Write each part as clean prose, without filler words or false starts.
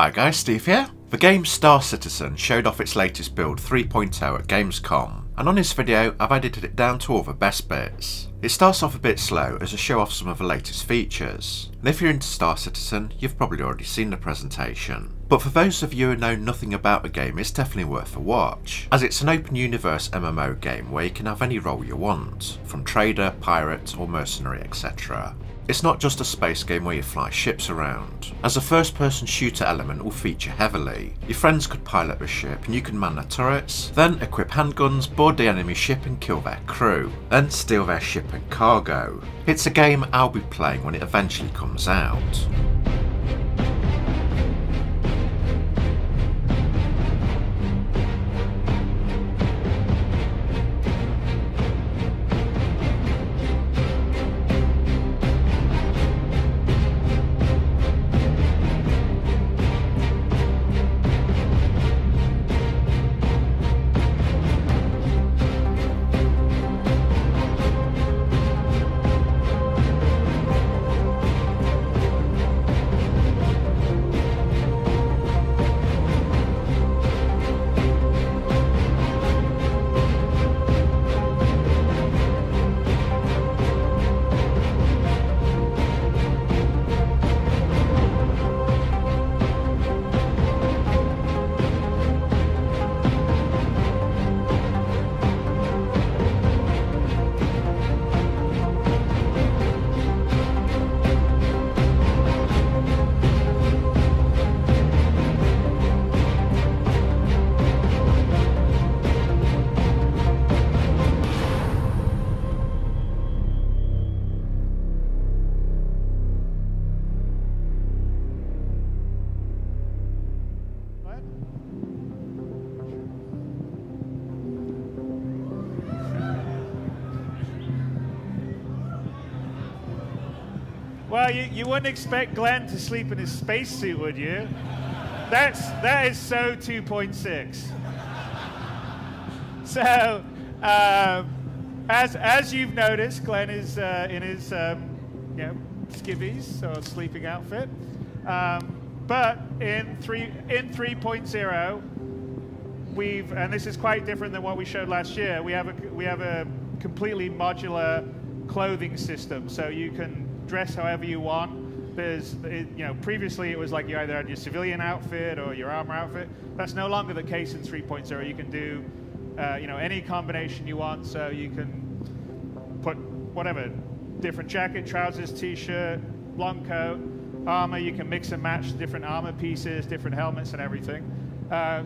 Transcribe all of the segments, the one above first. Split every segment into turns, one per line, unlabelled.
Hi guys, Steve here. The game Star Citizen showed off its latest build 3.0 at Gamescom, and on this video I've edited it down to all the best bits. It starts off a bit slow as I show off some of the latest features, and if you're into Star Citizen you've probably already seen the presentation. But for those of you who know nothing about the game, it's definitely worth a watch, as it's an open universe MMO game where you can have any role you want, from trader, pirate or mercenary etc. It's not just a space game where you fly ships around, as a first person shooter element will feature heavily. Your friends could pilot the ship and you can man their turrets, then equip handguns, board the enemy ship and kill their crew, then steal their ship and cargo. It's a game I'll be playing when it eventually comes out.
Well, you wouldn't expect Glenn to sleep in his spacesuit, would you? That is so 2.6. So, as you've noticed, Glenn is in his skivvies or sleeping outfit. But in 3.0, and this is quite different than what we showed last year. We have a completely modular clothing system, so you can dress however you want. Previously it was like you either had your civilian outfit or your armor outfit. That's no longer the case in 3.0. You can do, any combination you want. So you can put whatever, different jacket, trousers, t-shirt, long coat, armor. You can mix and match different armor pieces, different helmets, and everything.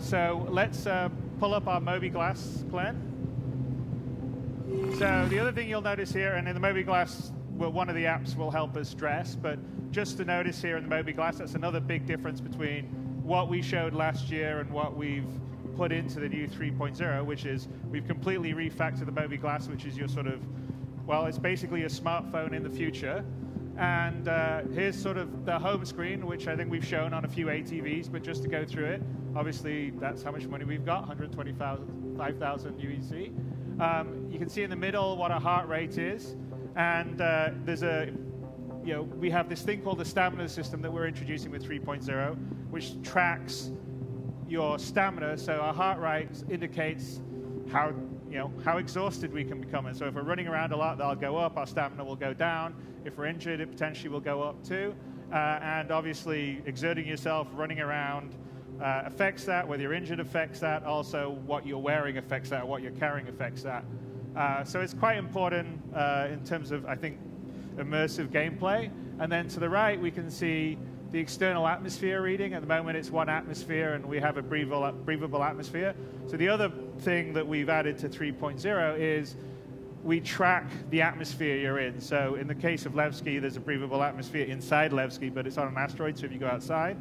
So let's pull up our MobiGlas, Glenn. So the other thing you'll notice here, and in the MobiGlas, well, one of the apps will help us dress, but just to notice here in the MobiGlas, that's another big difference between what we showed last year and what we've put into the new 3.0, which is we've completely refactored the MobiGlas, which is your sort of, well, it's basically a smartphone in the future. And here's sort of the home screen, which I think we've shown on a few ATVs, but just to go through it, obviously that's how much money we've got, 125,000 UEC. You can see in the middle what our heart rate is. And we have this thing called the stamina system that we're introducing with 3.0, which tracks your stamina. So our heart rate indicates how exhausted we can become. And so if we're running around a lot, that'll go up. Our stamina will go down. If we're injured, it potentially will go up too. And obviously, exerting yourself, running around affects that. Whether you're injured affects that. Also, what you're wearing affects that. What you're carrying affects that. So it's quite important in terms of, I think, immersive gameplay. And then to the right, we can see the external atmosphere reading. At the moment, it's 1 atmosphere, and we have a breathable atmosphere. So the other thing that we've added to 3.0 is we track the atmosphere you're in. So in the case of Levski, there's a breathable atmosphere inside Levski, but it's on an asteroid, so if you go outside,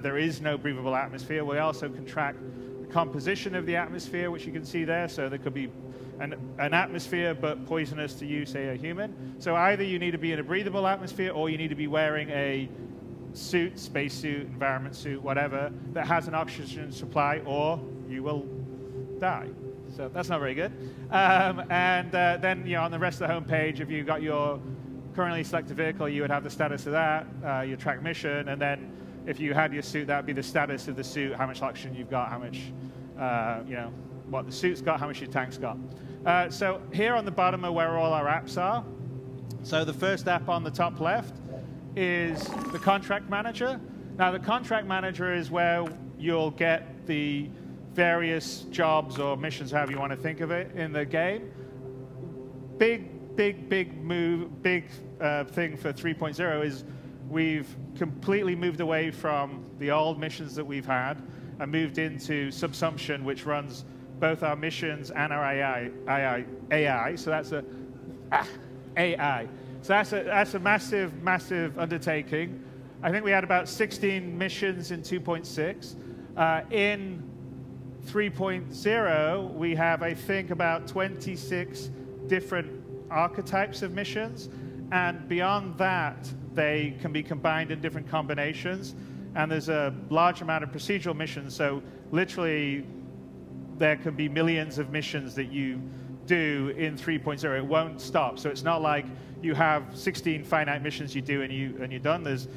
there is no breathable atmosphere. We also can track the composition of the atmosphere, which you can see there. So there could be an atmosphere but poisonous to you, say a human. So either you need to be in a breathable atmosphere or you need to be wearing a suit, spacesuit, environment suit, whatever, that has an oxygen supply, or you will die. So that's not very good. Then on the rest of the homepage, if you've got your currently selected vehicle, you would have the status of that, your track mission, and then if you had your suit, that would be the status of the suit, how much oxygen you've got, how much, what the suit's got, how much your tank's got. So here on the bottom are where all our apps are. So the first app on the top left is the contract manager. Now the contract manager is where you'll get the various jobs or missions, however you want to think of it, in the game. Big thing for 3.0 is we've completely moved away from the old missions that we've had and moved into subsumption, which runs both our missions and our AI. So that's AI. So that's a massive undertaking. I think we had about 16 missions in 2.6. In 3.0, we have, I think, about 26 different archetypes of missions. And beyond that, they can be combined in different combinations. And there's a large amount of procedural missions. So literally, there can be millions of missions that you do in 3.0. It won't stop. So it's not like you have 16 finite missions you do and you're done. There's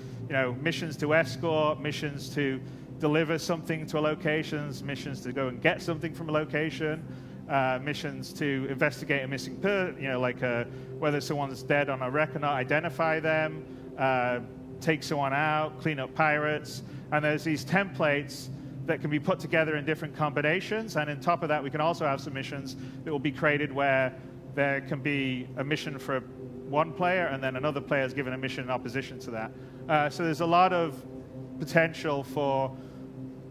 missions to escort, missions to deliver something to a location, missions to go and get something from a location, missions to investigate a missing person, like whether someone's dead on a wreck or not, identify them, take someone out, clean up pirates. And there's these templates that can be put together in different combinations. And on top of that, we can also have some missions that will be created where there can be a mission for one player and then another player is given a mission in opposition to that. So there's a lot of potential for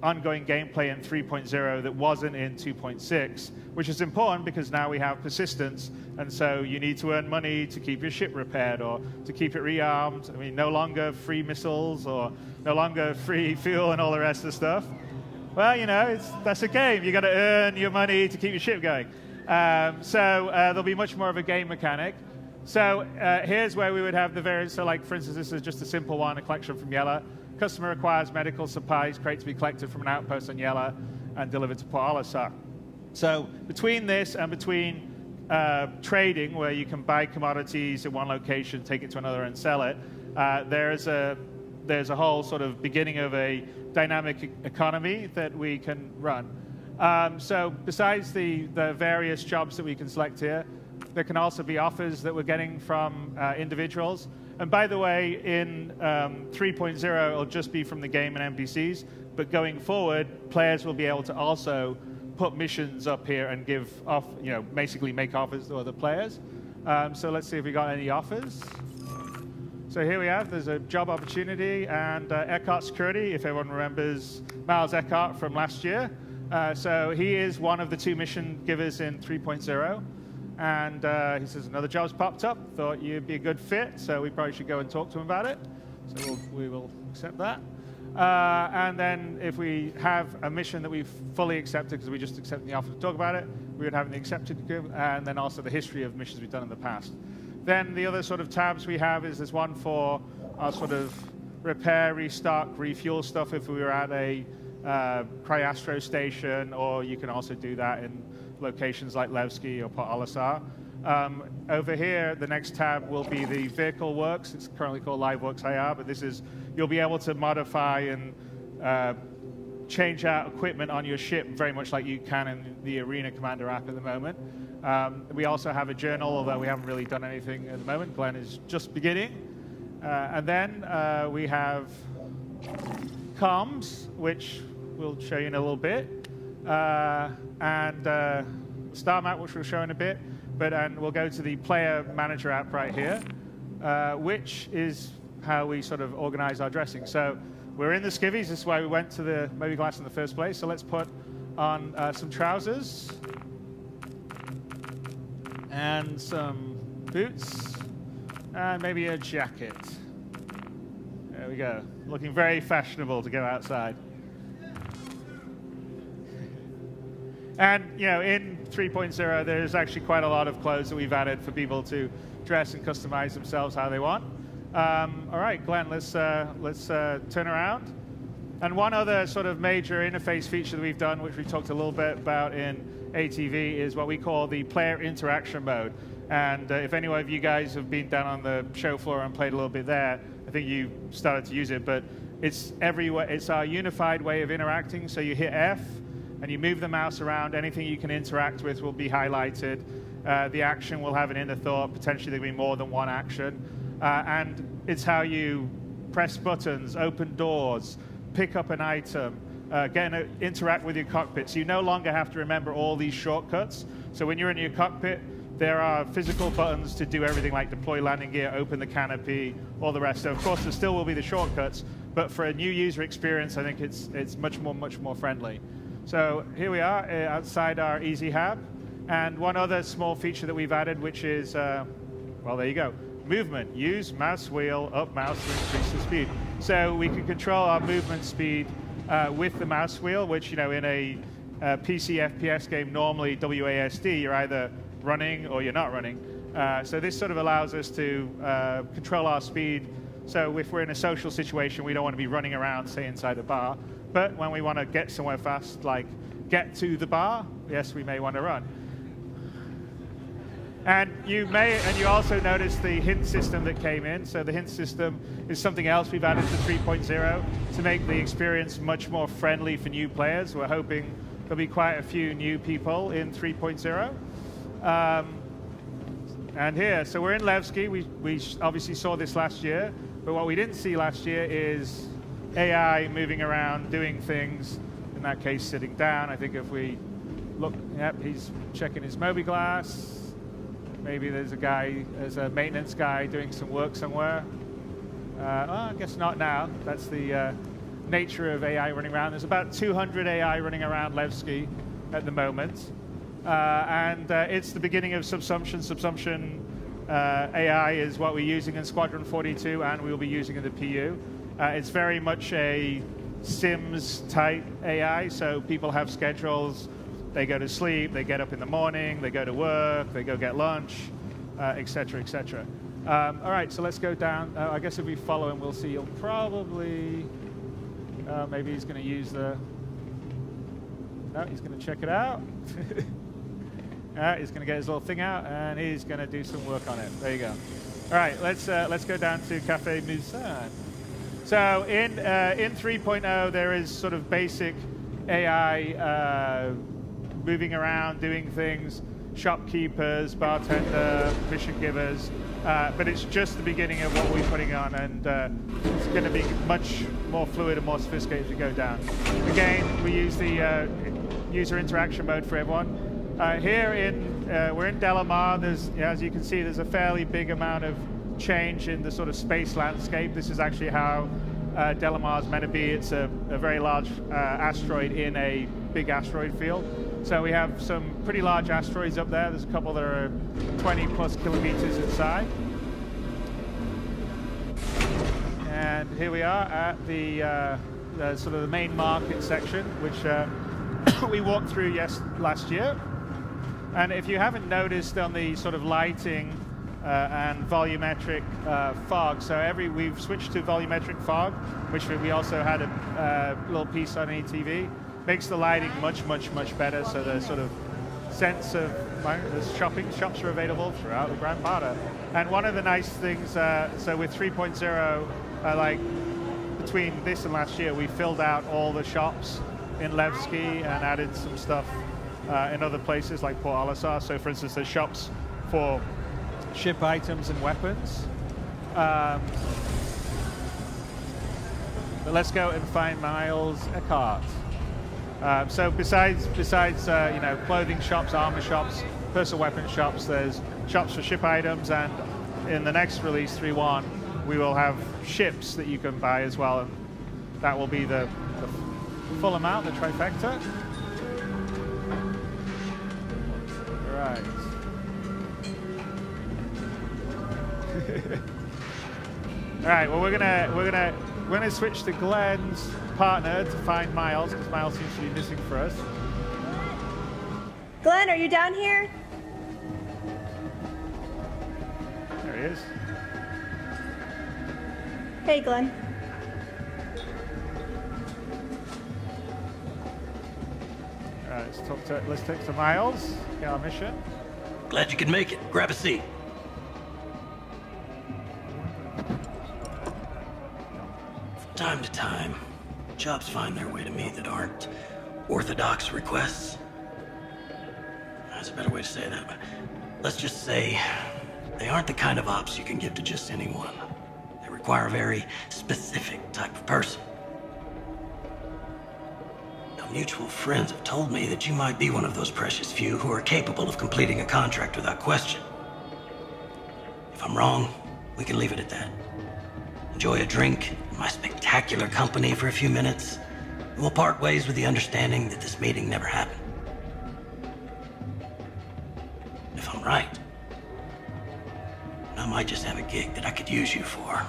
ongoing gameplay in 3.0 that wasn't in 2.6, which is important because now we have persistence, and so you need to earn money to keep your ship repaired or to keep it rearmed. I mean, no longer free missiles or no longer free fuel and all the rest of the stuff. Well, that's a game. You've got to earn your money to keep your ship going. So there'll be much more of a game mechanic. So here's where we would have the variants. So like, for instance, this is just a simple one, a collection from Yella. Customer requires medical supplies, crate to be collected from an outpost on Yella and delivered to Port Olisar. So between this and between trading, where you can buy commodities in one location, take it to another and sell it, there's a whole sort of beginning of a dynamic economy that we can run. So besides the various jobs that we can select here, there can also be offers that we're getting from individuals. And by the way, in 3.0, it'll just be from the game and NPCs. But going forward, players will be able to also put missions up here and give off, basically make offers to other players. So let's see if we got any offers. So here we have, there's a job opportunity and Eckhart Security, if everyone remembers Miles Eckhart from last year. So he is one of the 2 mission givers in 3.0. And he says, another job's popped up, thought you'd be a good fit, so we probably should go and talk to him about it. So we will accept that. And then if we have a mission that we've fully accepted, because we just accepted the offer to talk about it, we would have the accepted, and then also the history of missions we've done in the past. Then the other sort of tabs we have is there's one for our sort of repair, restock, refuel stuff if we were at a Cryastro station, or you can also do that in locations like Levski or Port Olisar. Over here, the next tab will be the vehicle works. It's currently called Live Works IR, but this is, you'll be able to modify and change out equipment on your ship very much like you can in the Arena Commander app at the moment. We also have a journal, although we haven't really done anything at the moment. Glenn is just beginning. And then we have comms, which we'll show you in a little bit. And Star Map, which we'll show in a bit. And we'll go to the Player Manager app right here, which is how we sort of organize our dressing. So we're in the skivvies. This is why we went to the MobiGlas in the first place. So let's put on some trousers and some boots and maybe a jacket. There we go. Looking very fashionable to go outside. And in 3.0, there's actually quite a lot of clothes that we've added for people to dress and customize themselves how they want. All right, Glenn, let's turn around. And one other sort of major interface feature that we've done, which we talked a little bit about in ATV, is what we call the player interaction mode. And if any of you guys have been down on the show floor and played a little bit there, I think you started to use it. But it's everywhere. It's our unified way of interacting. So you hit F, and you move the mouse around. Anything you can interact with will be highlighted. The action will have an inner thought. Potentially there will be more than one action. And it's how you press buttons, open doors, pick up an item, interact with your cockpit. So you no longer have to remember all these shortcuts. So when you're in your cockpit, there are physical buttons to do everything like deploy landing gear, open the canopy, all the rest. So of course there still will be the shortcuts, but for a new user experience, I think it's much more friendly. So here we are outside our Easy Hab. And one other small feature that we've added, which is, well, there you go. Movement. Use mouse wheel, up mouse to increase the speed. So we can control our movement speed with the mouse wheel, which, in a PC FPS game, normally WASD, you're either running or you're not running. So this sort of allows us to control our speed. So if we're in a social situation, we don't want to be running around, say, inside a bar. But when we want to get somewhere fast, like get to the bar, yes, we may want to run. And you also notice the hint system that came in. So the hint system is something else we've added to 3.0 to make the experience much more friendly for new players. We're hoping there'll be quite a few new people in 3.0. And here, so we're in Levski. We obviously saw this last year, but what we didn't see last year is AI moving around, doing things, in that case sitting down. I think if we look, yep, he's checking his MobiGlas. Maybe there's a maintenance guy doing some work somewhere. I guess not now. That's the nature of AI running around. There's about 200 AI running around Levski at the moment. And it's the beginning of subsumption. Subsumption AI is what we're using in Squadron 42, and we will be using in the PU. It's very much a Sims-type AI, so people have schedules. They go to sleep, they get up in the morning, they go to work, they go get lunch, etc., etc. All right, so let's go down. I guess if we follow him, we'll see he'll probably... maybe he's going to use the... No, he's going to check it out. He's going to get his little thing out, and he's going to do some work on it. There you go. All right, let's go down to Café Musan. So in 3.0, there is sort of basic AI moving around, doing things, shopkeepers, bartender, mission givers, but it's just the beginning of what we're putting on, and it's going to be much more fluid and more sophisticated as we go down. Again, we use the user interaction mode for everyone. Here we're in Daymar. There's, as you can see, there's a fairly big amount of change in the sort of space landscape. This is actually how Daymar is meant to be. It's a very large asteroid in a big asteroid field. So we have some pretty large asteroids up there. There's a couple that are 20 plus kilometers inside. And here we are at the sort of the main market section, which we walked through last year. And if you haven't noticed on the sort of lighting and volumetric fog, so we've switched to volumetric fog, which we also had a little piece on ETV. Makes the lighting much better, so the sort of sense of the shops are available throughout the Grand Barda. And one of the nice things, so with 3.0, like between this and last year, we filled out all the shops in Levski and added some stuff in other places like Port Olisar. So for instance, there's shops for ship items and weapons. But let's go and find Miles Eckhart. So besides clothing shops, armor shops, personal weapon shops, there's shops for ship items, and in the next release 3.1 we will have ships that you can buy as well, and that will be the full amount, the trifecta. Right. All right. Well, we're gonna switch to Glenn's partner to find Miles, because Miles seems to be missing for us.
Glenn, are you down here?
There he is.
Hey, Glenn.
All right. Let's talk to Miles. Get our mission.
Glad you could make it. Grab a seat. time to time, jobs find their way to me that aren't orthodox requests. That's a better way to say that, but let's just say they aren't the kind of ops you can give to just anyone. They require a very specific type of person. Now, mutual friends have told me that you might be one of those precious few who are capable of completing a contract without question. If I'm wrong, we can leave it at that. Enjoy a drink in my spectacular company for a few minutes, and we'll part ways with the understanding that this meeting never happened. If I'm right, I might just have a gig that I could use you for.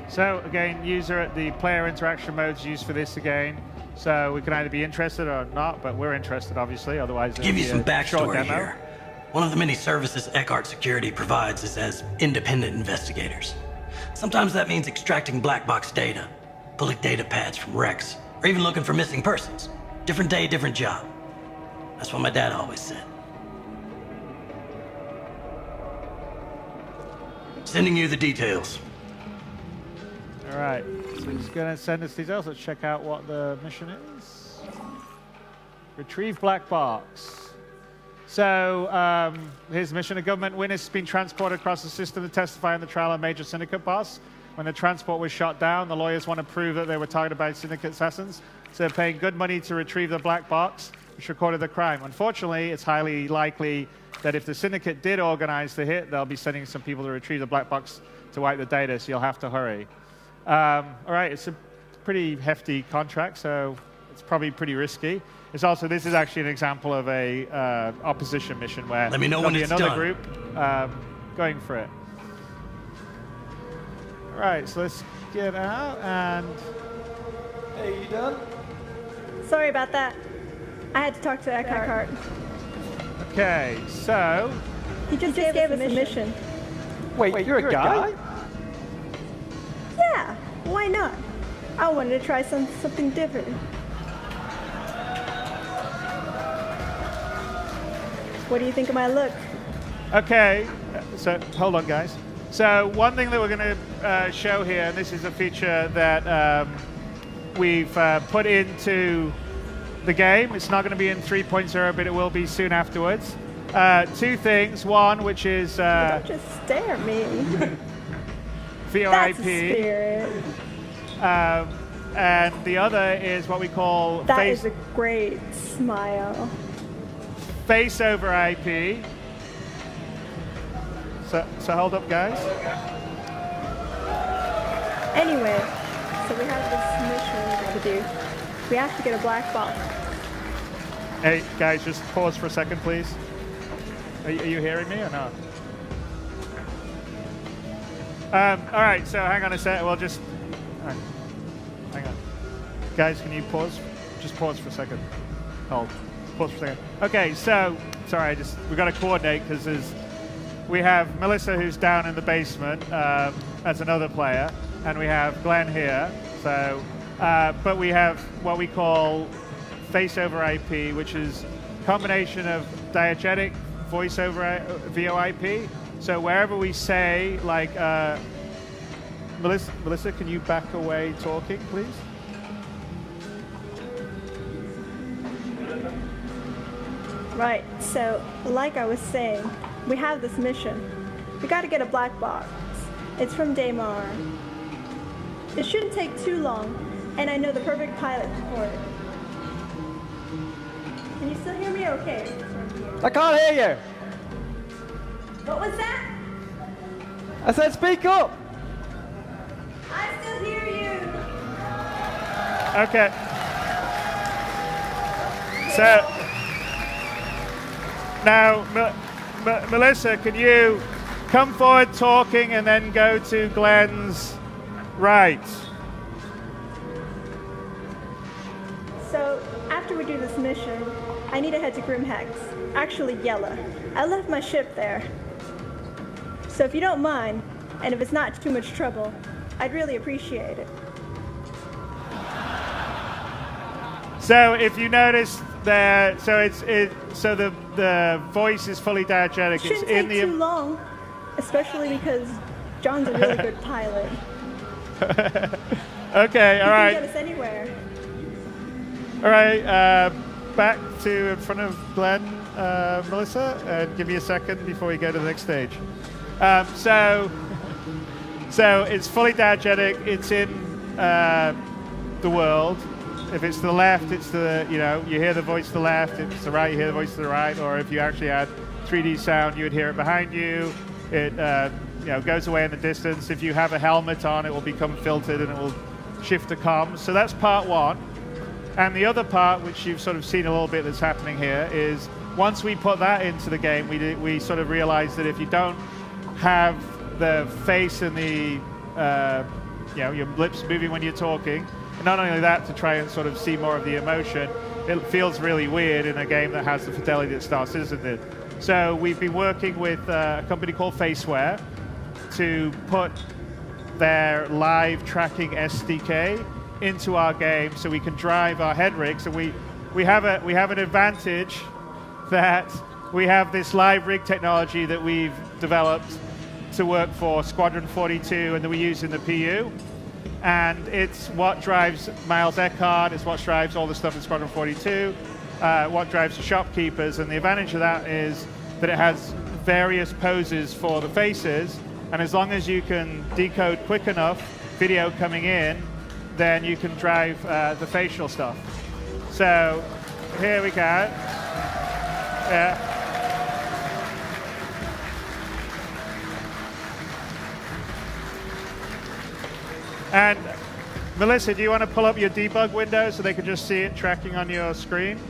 So again, the player interaction mode's used for this again. So we can either be interested or not, but we're interested, obviously. Otherwise,
Give you some backstory
demo.
here. One of the many services Eckhart Security provides is as independent investigators. Sometimes that means extracting black box data, pulling data pads from wrecks, or even looking for missing persons. Different day, different job. That's what my dad always said. Sending you the details.
All right, so he's going to send us details. Let's check out what the mission is. Retrieve black box. So his mission: a government witness has been transported across the system to testify in the trial of a major syndicate boss. When the transport was shot down, the lawyers want to prove that they were targeted by syndicate assassins, so they're paying good money to retrieve the black box, which recorded the crime. Unfortunately, it's highly likely that if the syndicate did organize the hit, they'll be sending some people to retrieve the black box to wipe the data, so you'll have to hurry. All right, it's a pretty hefty contract, so it's probably pretty risky. It's also, this is actually an example of a opposition mission where
let me know when it's
another
done.
Group going for it. All right, so let's get out and...
Hey, you done?
Sorry about that. I had to talk to Eckhart.
Okay, so...
He just gave us a mission.
Wait, you're a guy?
Yeah, why not? I wanted to try something different. What do you think of my look?
Okay, so hold on, guys. So one thing that we're going to show here, and this is a feature that we've put into the game. It's not going to be in 3.0, but it will be soon afterwards. Two things. One, which is...
Don't just stare at me.
VoIP.
That's a spirit.
And the other is what we call...
That is a great smile.
Face over IP. So hold up, guys.
Anyway, so we have this mission we got to do. We have to get a black box.
Hey, guys, just pause for a second, please. Are you hearing me or not? All right, so hang on a sec. We'll just... hang on. Guys, can you pause? Just pause for a second. Hold. Pause for a second. Okay, so... Sorry, we've got to coordinate because we have Melissa who's down in the basement as another player, and we have Glenn here. So, but we have what we call face over IP, which is a combination of diegetic voice over VoIP. So wherever we say, like, Melissa, can you back away talking, please?
Right, so like I was saying, we have this mission. We got to get a black box. It's from Daymar. It shouldn't take too long, and I know the perfect pilot for it. Can you still hear me okay?
I can't hear you.
What was that?
I said speak up.
I still hear you.
Okay. So now, Melissa, can you come forward talking and then go to Glenn's right?
So after we do this mission, I need to head to Grimhex. Actually, Yella. I left my ship there. So if you don't mind, and if it's not too much trouble, I'd really appreciate it.
So if you notice there, so so the voice is fully diegetic.
Shouldn't
It's in
take
the
too long, especially because John's a really good pilot.
Okay, all right.
He can get us anywhere.
All right, back to in front of Glenn, Melissa, and give me a second before we go to the next stage. So it's fully diegetic. It's in the world. If it's to the left, it's the, you hear the voice to the left. If it's the right, you hear the voice to the right. Or if you actually had 3D sound, you would hear it behind you. It goes away in the distance. If you have a helmet on, it will become filtered and it will shift to comms. So that's part one. And the other part, which you've sort of seen a little bit that's happening here, is once we put that into the game, we sort of realized that if you don't have the face and the your lips moving when you're talking, and not only that, to try and sort of see more of the emotion, it feels really weird in a game that has the fidelity that Star Citizen did. So we've been working with a company called Faceware to put their live tracking SDK into our game so we can drive our head rigs. And we have an advantage that we have this live rig technology that we've developed to work for Squadron 42 and that we use in the PU. And it's what drives Miles Eckhart, it's what drives all the stuff in Squadron 42, what drives the shopkeepers. And the advantage of that is that it has various poses for the faces. And as long as you can decode quick enough video coming in, then you can drive the facial stuff. So here we go. Yeah. And Melissa, do you want to pull up your debug window so they can just see it tracking on your screen?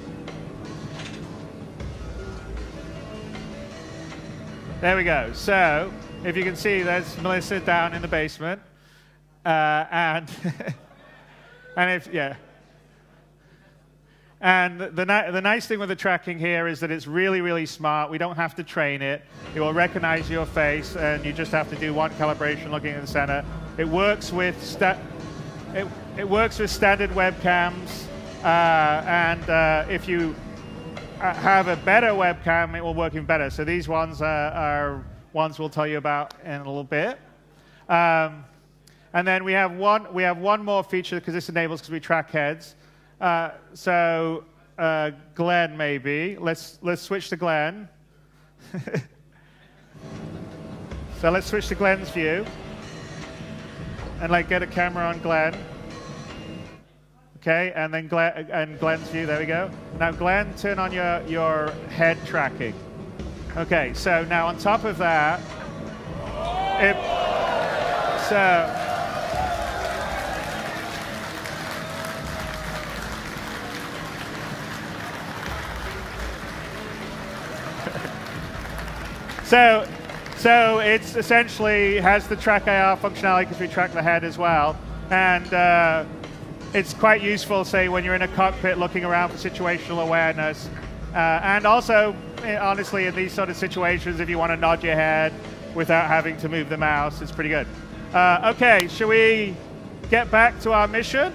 There we go. So if you can see, there's Melissa down in the basement. And the nice thing with the tracking here is that it's really, really smart. We don't have to train it. It will recognize your face, and you just have to do one calibration looking at the center. It works with it works with standard webcams, and if you have a better webcam, it will work even better. So these ones are ones we'll tell you about in a little bit. And then we have one more feature because this enables, because we track heads. So Glenn, maybe let's switch to Glenn. So let's switch to Glenn's view and get a camera on Glenn. Okay, and then Glenn's view. There we go. Now Glenn, turn on your head tracking. Okay, so now on top of that, So it's essentially has the track AR functionality because we track the head as well, and it's quite useful, say, when you're in a cockpit looking around for situational awareness, and also, honestly, in these sort of situations, if you want to nod your head without having to move the mouse, it's pretty good. Okay, shall we get back to our mission?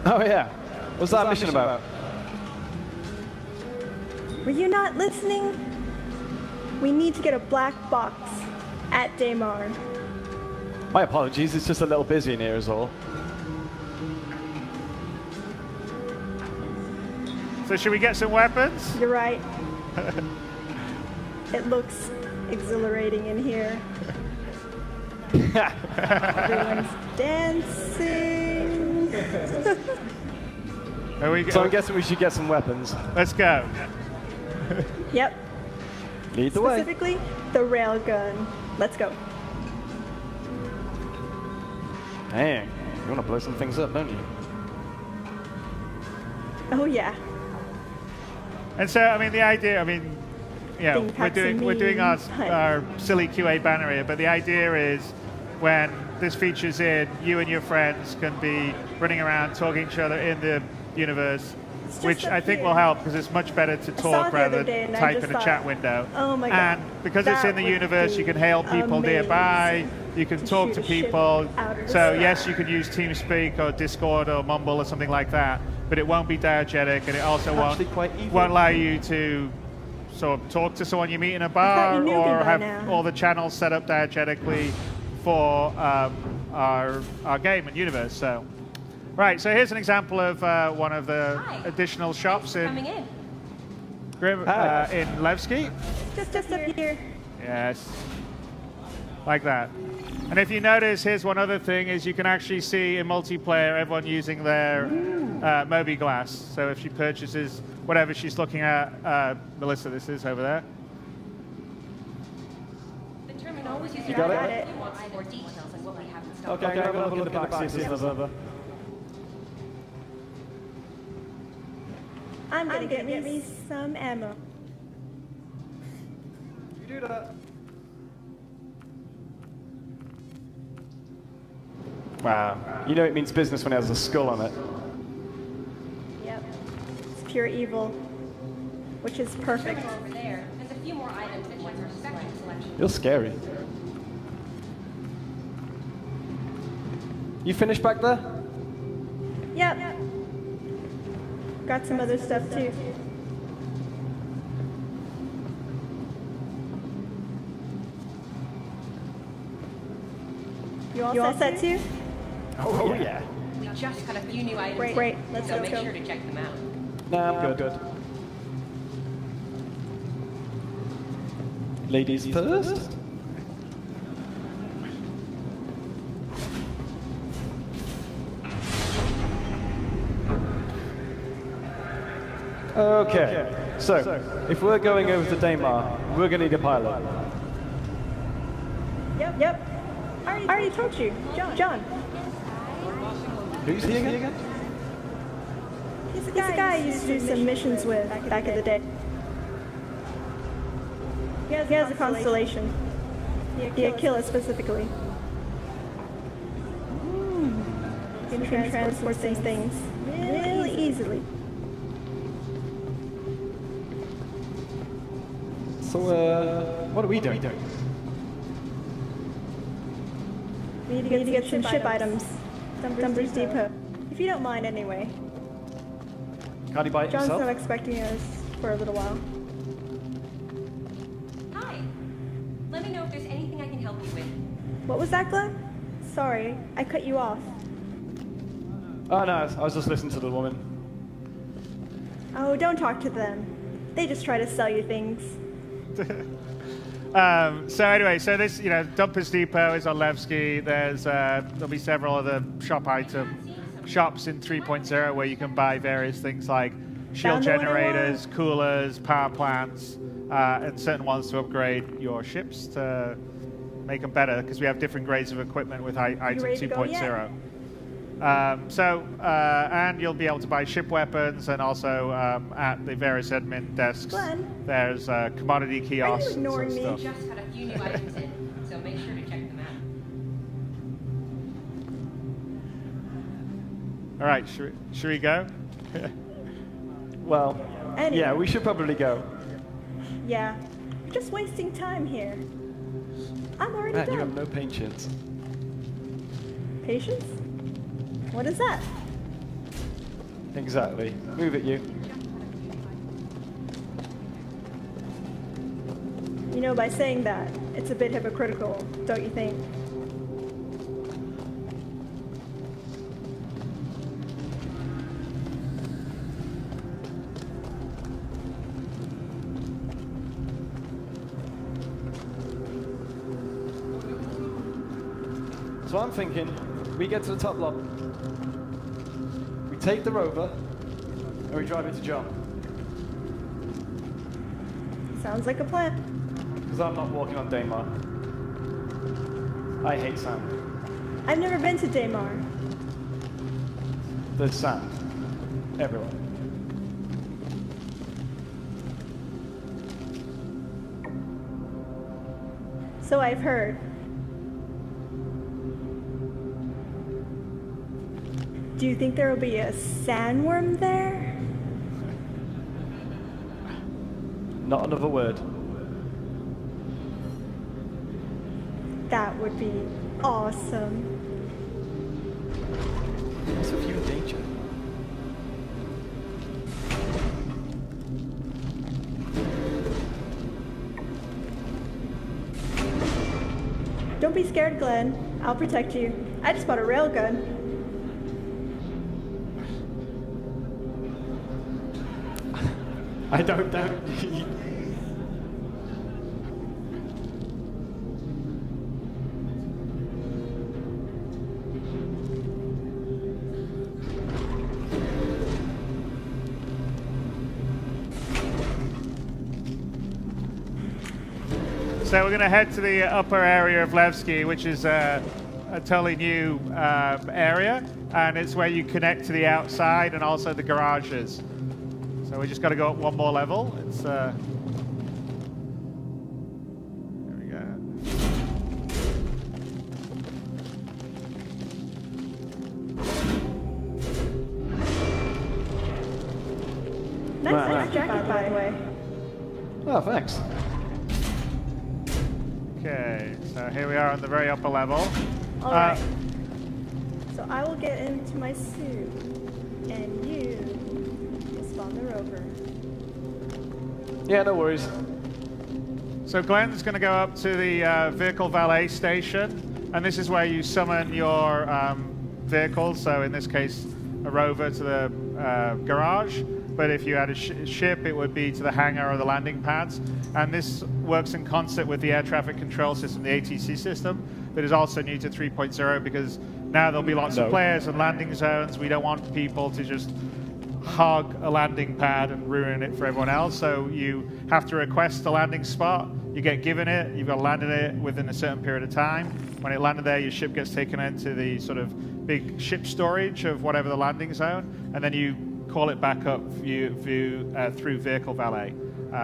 Oh yeah, what's that mission about?
Were you not listening? We need to get a black box at Daymar.
My apologies, it's just a little busy in here is all.
So should we get some weapons?
You're right. It looks exhilarating in here. Everyone's dancing.
So I'm guessing we should get some weapons.
Let's go.
Yep.
Lead the way.
Specifically, the railgun. Let's go.
Dang, you want to blow some things up, don't you?
Oh yeah.
And so, I mean, the idea, we're doing our silly QA banner here, but the idea is when this feature's in, you and your friends can be running around talking to each other in the universe, which I think will help because it's much better to talk rather than type in a chat window.
Oh my God.
And because it's in the universe, you can hail people nearby, you can talk to people. So yes, you can use TeamSpeak or Discord or Mumble or something like that, but it won't be diegetic, and it also won't allow you to sort of talk to someone you meet in a
thought
bar,
you knew me
or
by
have
now.
all the channels set up diegetically for our game and universe. So, right. So here's an example of one of the additional shops
Coming
in
in.
Levski.
Just up here.
Yes, like that. And if you notice, here's one other thing, is you can actually see in multiplayer everyone using their MobiGlas. So if she purchases whatever she's looking at, Melissa, this is over there.
The terminal is
You got it?
You want some more details on what we have in stock.
Okay, I'm going to look at the back, see if there's another.
I'm gonna get me some ammo.
You do that. Wow. You know it means business when it has a skull on it.
Yep. It's pure evil, which is perfect.
Over there, there's a few more items than what's our second selection.
You're scary. You finished back there?
Yep. Got some other stuff too. You all set too?
Oh, yeah.
We just got a few new items.
Great.
in,
Let's
so
go.
make sure to check them out.
Nah, I'm good. Ladies first? Okay, so if we're going over to Daymar, we're going to need a pilot.
Yep. I already told you. John.
Who's he again?
He's a guy I used to do some missions with back in the day. He has a constellation. The Aquila specifically. He can transport things really easily.
So, what are we doing?
We need to get some ship items. Dumper's Depot. If you don't mind, anyway.
Can't he buy it
John's
himself?
not expecting us for a little while.
Hi. Let me know if there's anything I can help you with.
What was that, Glenn? Sorry, I cut you off.
Oh no, I was just listening to the woman.
Oh, don't talk to them. They just try to sell you things.
So anyway, so this, Dumpers Depot is on Levski. There'll be several other shops in 3.0 where you can buy various things like shield
Found the one I
generators, coolers, power plants, and certain ones to upgrade your ships to make them better, because we have different grades of equipment with item
ready to go
2.0. And you'll be able to buy ship weapons, and also at the various admin desks,
Glenn?
there's commodity kiosks and
ignoring
stuff.
me?
Just got a few new items in, so make sure to check them out.
All right, should we go?
Well,
Anyway.
yeah, we should probably go.
Yeah, you're just wasting time here. I'm already
Man,
done.
you have no patience.
Patience? What is that?
Exactly. Move it, you.
You know, by saying that, it's a bit hypocritical, don't you think?
So I'm thinking, we get to the top lot, we take the rover, and we drive it to John.
Sounds like a plan.
Because I'm not walking on Daymar. I hate sand.
I've never been to Daymar.
There's sand. Everywhere.
So I've heard. Do you think there will be a sandworm there?
Not another word.
That would be awesome.
What's with you in danger?
Don't be scared, Glenn. I'll protect you. I just bought a railgun.
I don't doubt.
So we're going to head to the upper area of Levski, which is a totally new area, and it's where you connect to the outside and also the garages. So we just got to go up one more level. It's there we go.
Nice jacket, by the way.
Oh, thanks.
Okay, so here we are on the very upper level.
All right. So I will get into my suit, and you spawn the rover.
Yeah, no worries.
So Glenn's going to go up to the vehicle valet station, and this is where you summon your vehicles. So in this case, a rover to the garage. But if you had a ship, it would be to the hangar or the landing pads. And this works in concert with the air traffic control system, the ATC system, that is also new to 3.0 because now there'll be lots of players and landing zones. We don't want people to just hog a landing pad and ruin it for everyone else. So you have to request a landing spot. You get given it. You've got to land it within a certain period of time. When it landed there, your ship gets taken into the sort of big ship storage of whatever the landing zone, and then you call it back up through vehicle valet,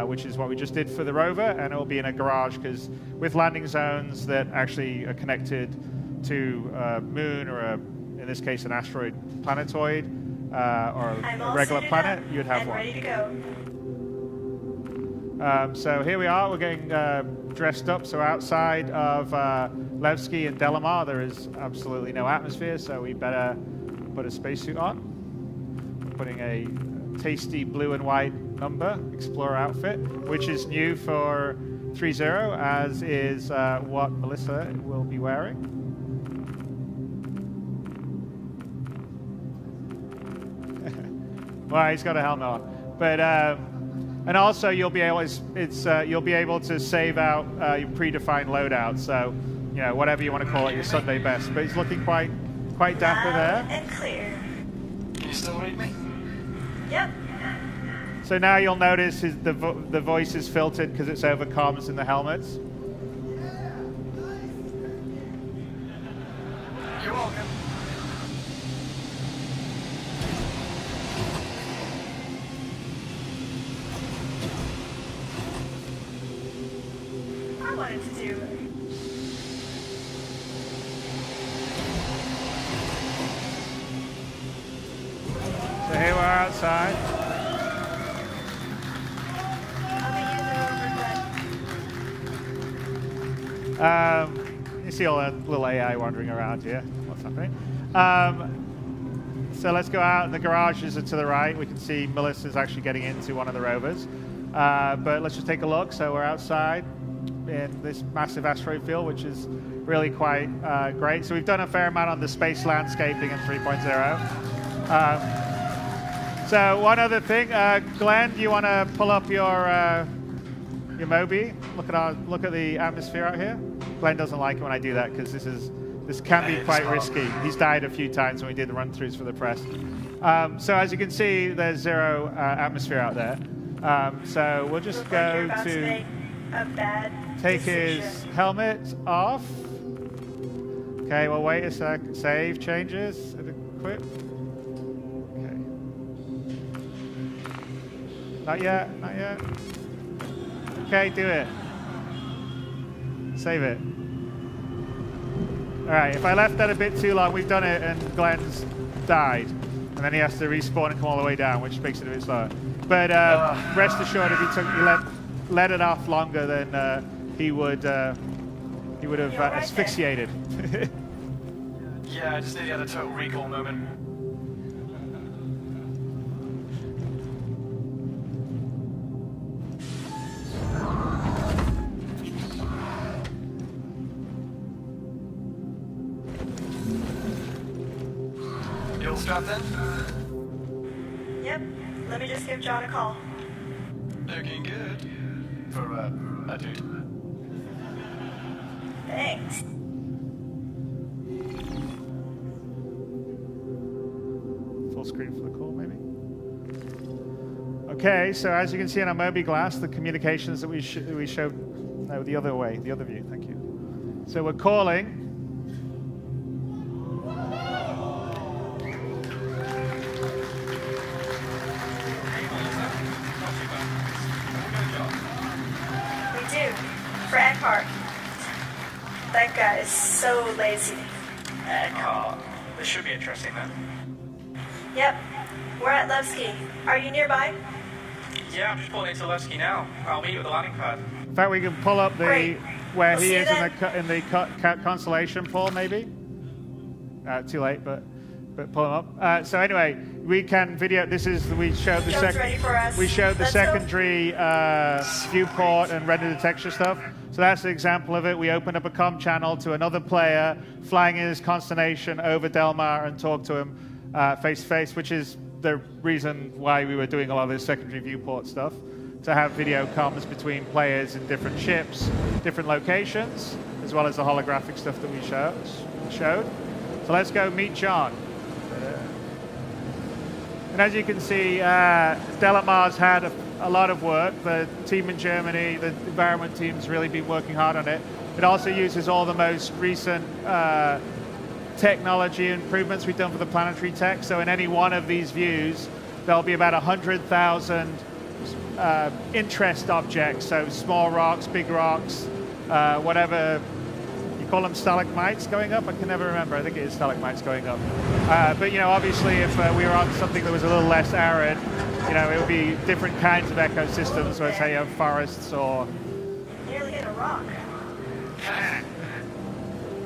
which is what we just did for the rover, and it will be in a garage because with landing zones that actually are connected to a moon or in this case an asteroid planetoid or a regular planet, you'd have one.
Ready to go.
So here we are, we're getting dressed up. So outside of Levski and Daymar there is absolutely no atmosphere, so we better put a spacesuit on. Putting a tasty blue and white number Explorer outfit, which is new for 3.0, as is what Melissa will be wearing. Well, he's got a helmet on, but and also you'll be able you'll be able to save out your predefined loadout. So you know whatever you want to call it, your Sunday best. But he's looking quite dapper there.
And clear.
Can you still read me?
Yep.
So now you'll notice the voice is filtered because it's over comms in the helmets.
You're welcome.
I wanted to do it.
So here we are outside. You see all that little AI wandering around here. What's happening? So let's go out. The garages are to the right. We can see Melissa's actually getting into one of the rovers. But let's just take a look. So we're outside in this massive asteroid field, which is really quite great. So we've done a fair amount on the space landscaping in 3.0. So one other thing, Glenn, do you want to pull up your Mobi? Look at the atmosphere out here. Glenn doesn't like it when I do that because this can be quite risky. He's died a few times when we did the run-throughs for the press. So as you can see, there's zero atmosphere out there. So we'll just go to take his helmet off. Okay, we'll wait a sec. Save changes and equip. Okay. Not yet. Not yet. Okay, do it. Save it. All right, if I left that a bit too long, we've done it and Glenn's died. And then he has to respawn and come all the way down, which makes it a bit slower. But rest assured, if you let it off longer, then he would have asphyxiated.
Yeah, I just nearly had a total recall moment.
strapped in?
Yep. Let me just give John a call.
Looking good. For a dude.
Thanks.
Full screen for the call, maybe? Okay, so as you can see on our MobiGlas, the communications that we showed, no, the other way, the other view, thank you. So we're calling.
We do. For Eckhart. That guy is so lazy.
Eckhart. This should be interesting then.
Yep. We're at Levski. Are you nearby?
Yeah, I'm just pulling into Levski now. I'll meet you at the landing pad.
In fact, we can pull up the
Great.
where
We'll
he
see you
is in the constellation, Paul, maybe? Too late, but pull him up. So anyway, we can video. This is we showed the
John's ready for us.
we showed the
Let's go.
secondary viewport and render the texture stuff. So that's an example of it. We opened up a comm channel to another player flying in his constellation over Daymar and talk to him face to face, which is the reason why we were doing a lot of this secondary viewport stuff, to have video comms between players in different ships, different locations, as well as the holographic stuff that we showed. So let's go meet John. And as you can see, Delamar's had a lot of work. The team in Germany, the environment team's really been working hard on it. It also uses all the most recent technology improvements we've done for the planetary tech. So in any one of these views, there'll be about 100,000 interest objects. So small rocks, big rocks, whatever. You call them stalagmites going up? I can never remember. I think it is stalagmites going up. But, you know, obviously if we were on something that was a little less arid, you know, it would be different kinds of ecosystems, so say you have forests or
Nearly hit a rock.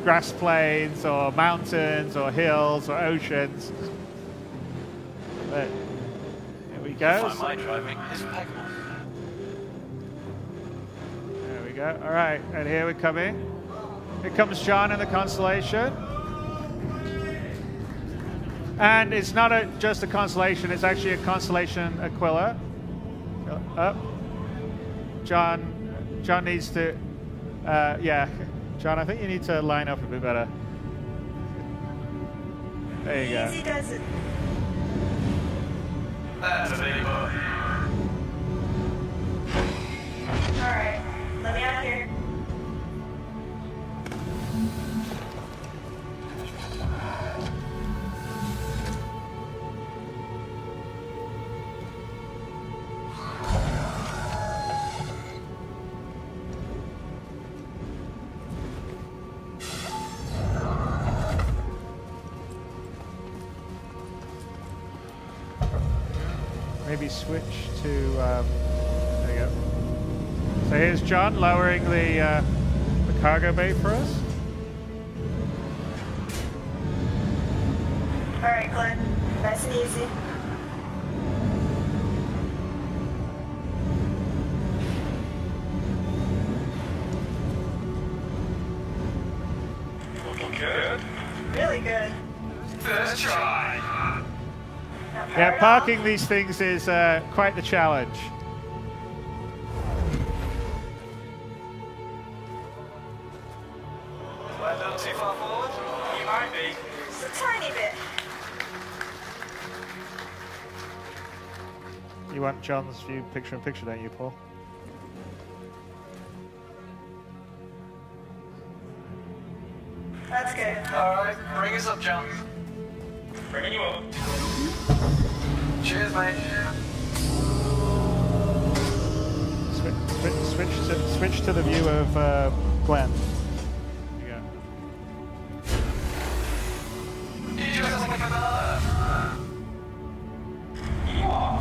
grass plains or mountains or hills or oceans. But here we go.
My driving is impeccable.
There we go. All right, and here we come in. Here comes John in the constellation. And it's not just a constellation, it's actually a constellation Aquila. Up. John needs to, yeah. John, I think you need to line up a bit better. There you go.
Easy does it.
That's a baby boy.
All right. Let me out here.
Maybe switch to, there you go. So here's John lowering the cargo bay for us.
All right, Glenn. Nice and easy.
Looking good.
Really good.
First try.
Not bad
Yeah,
at all.
parking these things is quite the challenge.
A little too far forward? You might be.
Just a tiny bit.
You want John's view picture-in-picture, don't you, Paul?
That's good.
Alright, bring us up, John. Bringing you up. Cheers, mate.
Switch to the view of Glenn. There you go.
You just like a banana. You are.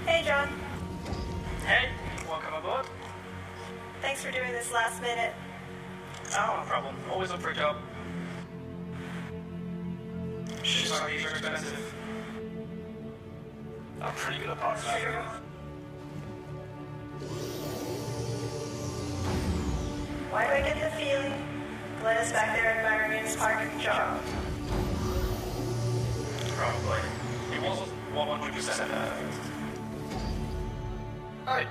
Hey, John.
Hey, welcome aboard.
Thanks for doing this last minute.
Oh, no problem. Always up for a job. Ships are very expensive. I'm pretty good at parts making.
Why do I get the feeling? Let us back there admiring his parking job.
Probably. It wasn't 100% perfect. Alright.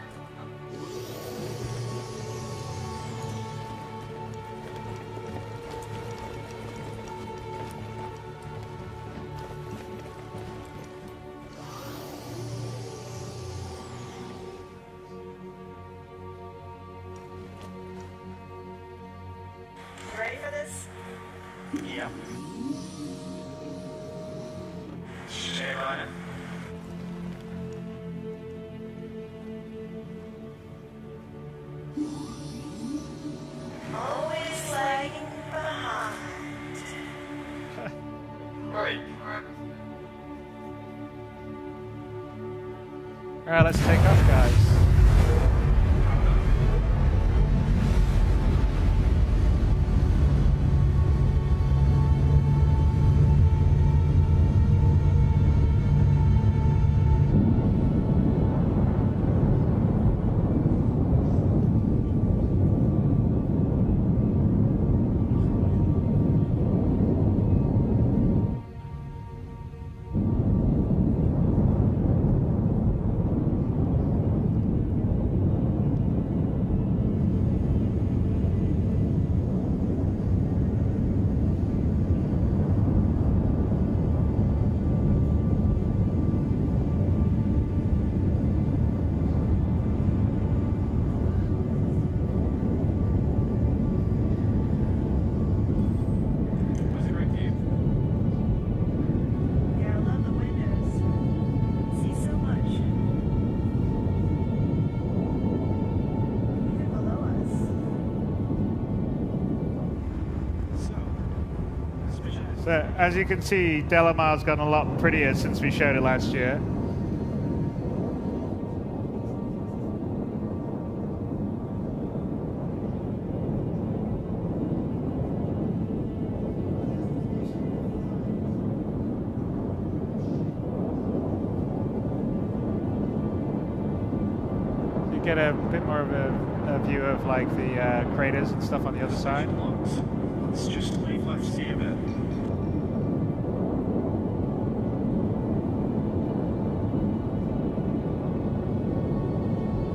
You ready for this?
Yeah. Shit, Ryan.
Always lagging behind.
Alright.
Alright, let's take off, guys.
Was it a great view?
Yeah, I love the windows. See so much. Even below us.
So, as you can see, Daymar's gotten a lot prettier since we showed it last year. You get a bit more of a view of like the craters and stuff on the other side.
Let's just leave left to see a bit.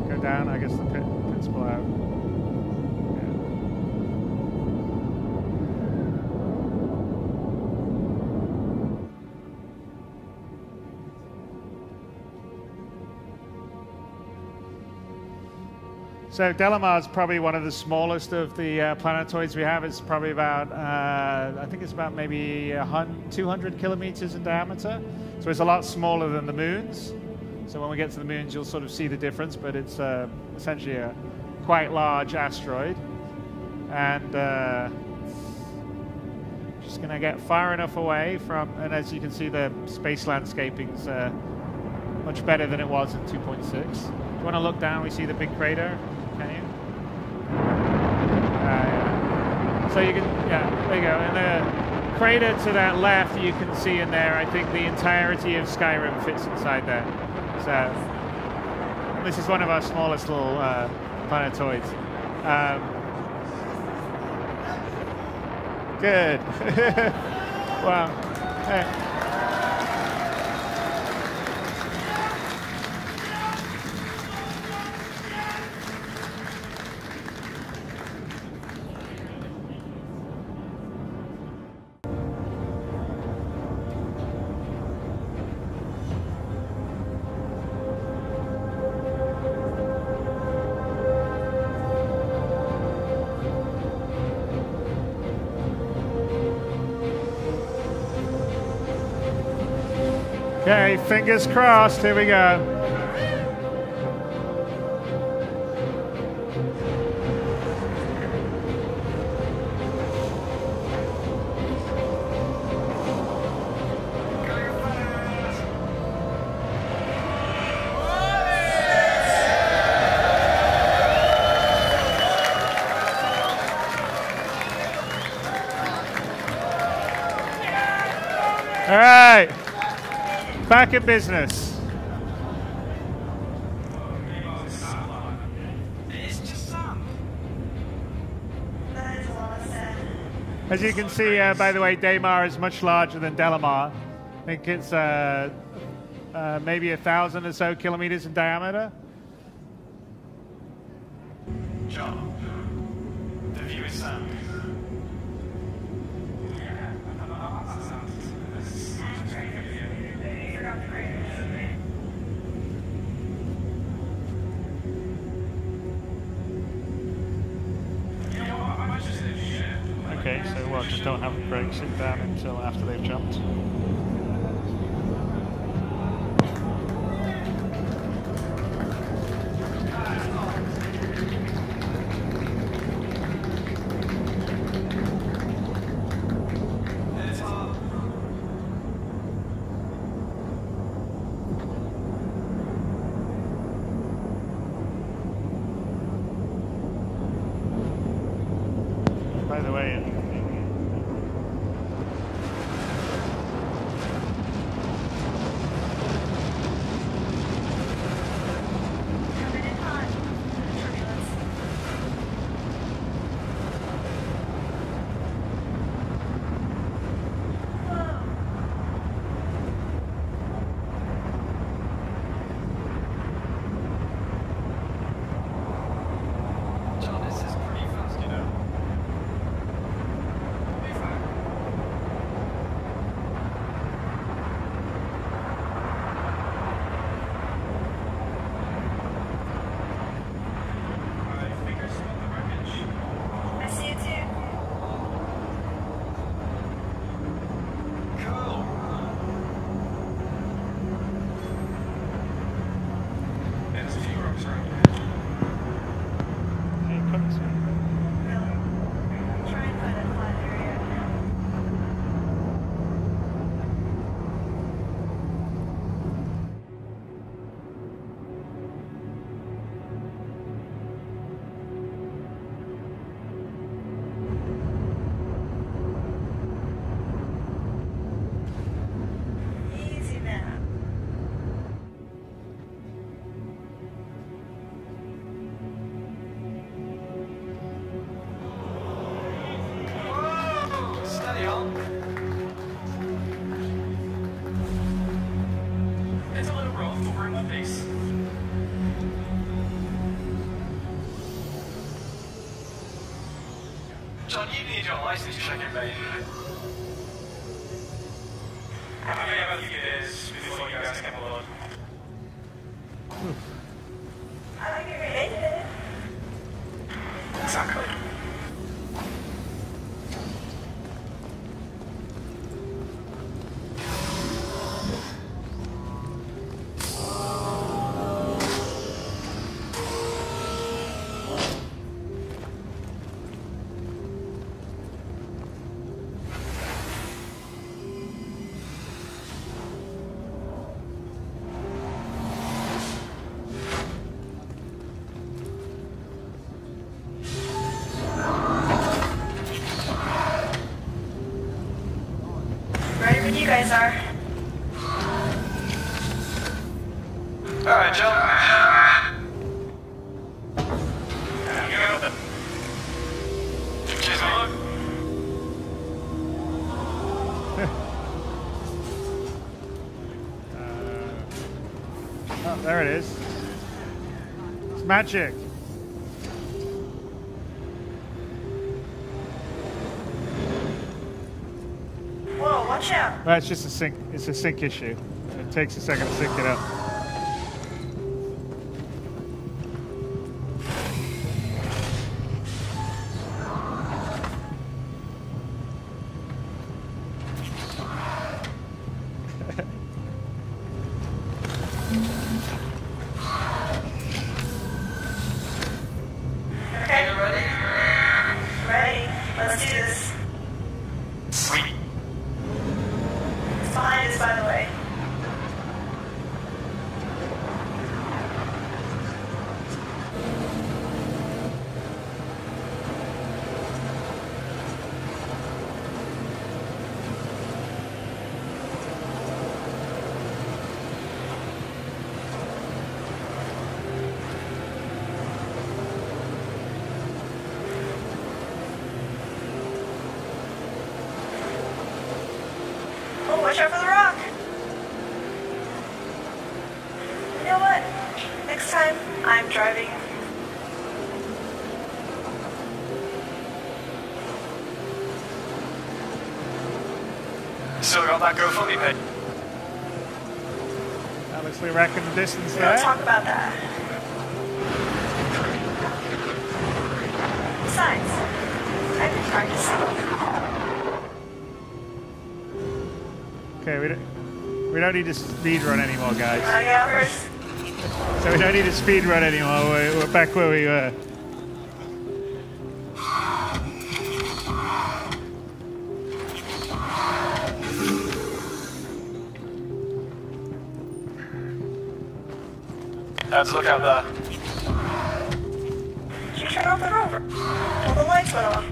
Go down, I guess the pits pull out. Yeah. So Daymar is probably one of the smallest of the planetoids we have. It's probably about, I think it's about maybe 200 kilometers in diameter. So it's a lot smaller than the moons. So when we get to the moons, you'll sort of see the difference, but it's essentially a quite large asteroid. And just gonna get far enough away from, and as you can see, the space landscaping's much better than it was in 2.6. If you wanna look down, we see the big crater. Can you? Yeah. So you can, yeah, there you go. And the crater to that left, you can see in there, I think the entirety of Skyrim fits inside there. So this is one of our smallest little planetoids. Good. Wow. Hey. Okay, fingers crossed. Here we go. All Back in business. As you can see, by the way, Daymar is much larger than Delamar. I think it's maybe 1,000 or so kilometers in diameter.
John, the view is sound.
Okay, so what, just don't have a break, sit down until after they've jumped? By the way,
John, this is pretty fast, you know.
I see it too.
Cool. There's a few rocks around here.
hey, cooks.
Try and find a flat area. Easy now.
Steady on.
It's a little rough, but we're in one piece. John, you need your license check it, mate. I may have a few days before you guys come along.
I like your creative.
Exactly.
Ready when you guys are.
Alright, John. You go with it. Cheers, man.
Oh, there it is. It's magic.
Whoa, watch out.
Well, it's just a sync. It's a sync issue. It takes a second to sync it up.
Okay. Ready. Let's do this.
Sweet.
It's behind us, by the way. Watch out for the rock! You know what? Next time, I'm driving.
Still got that GoFundMe page.
That looks like wrecking the distance
We
there.
don't talk about that. Besides, I've been practicing.
Okay, we don't need to speed run anymore, guys.
Yeah, first.
So we don't need to speed run anymore. We're back where we were.
Let's look out there.
Did you turn off the rover? All the lights went off.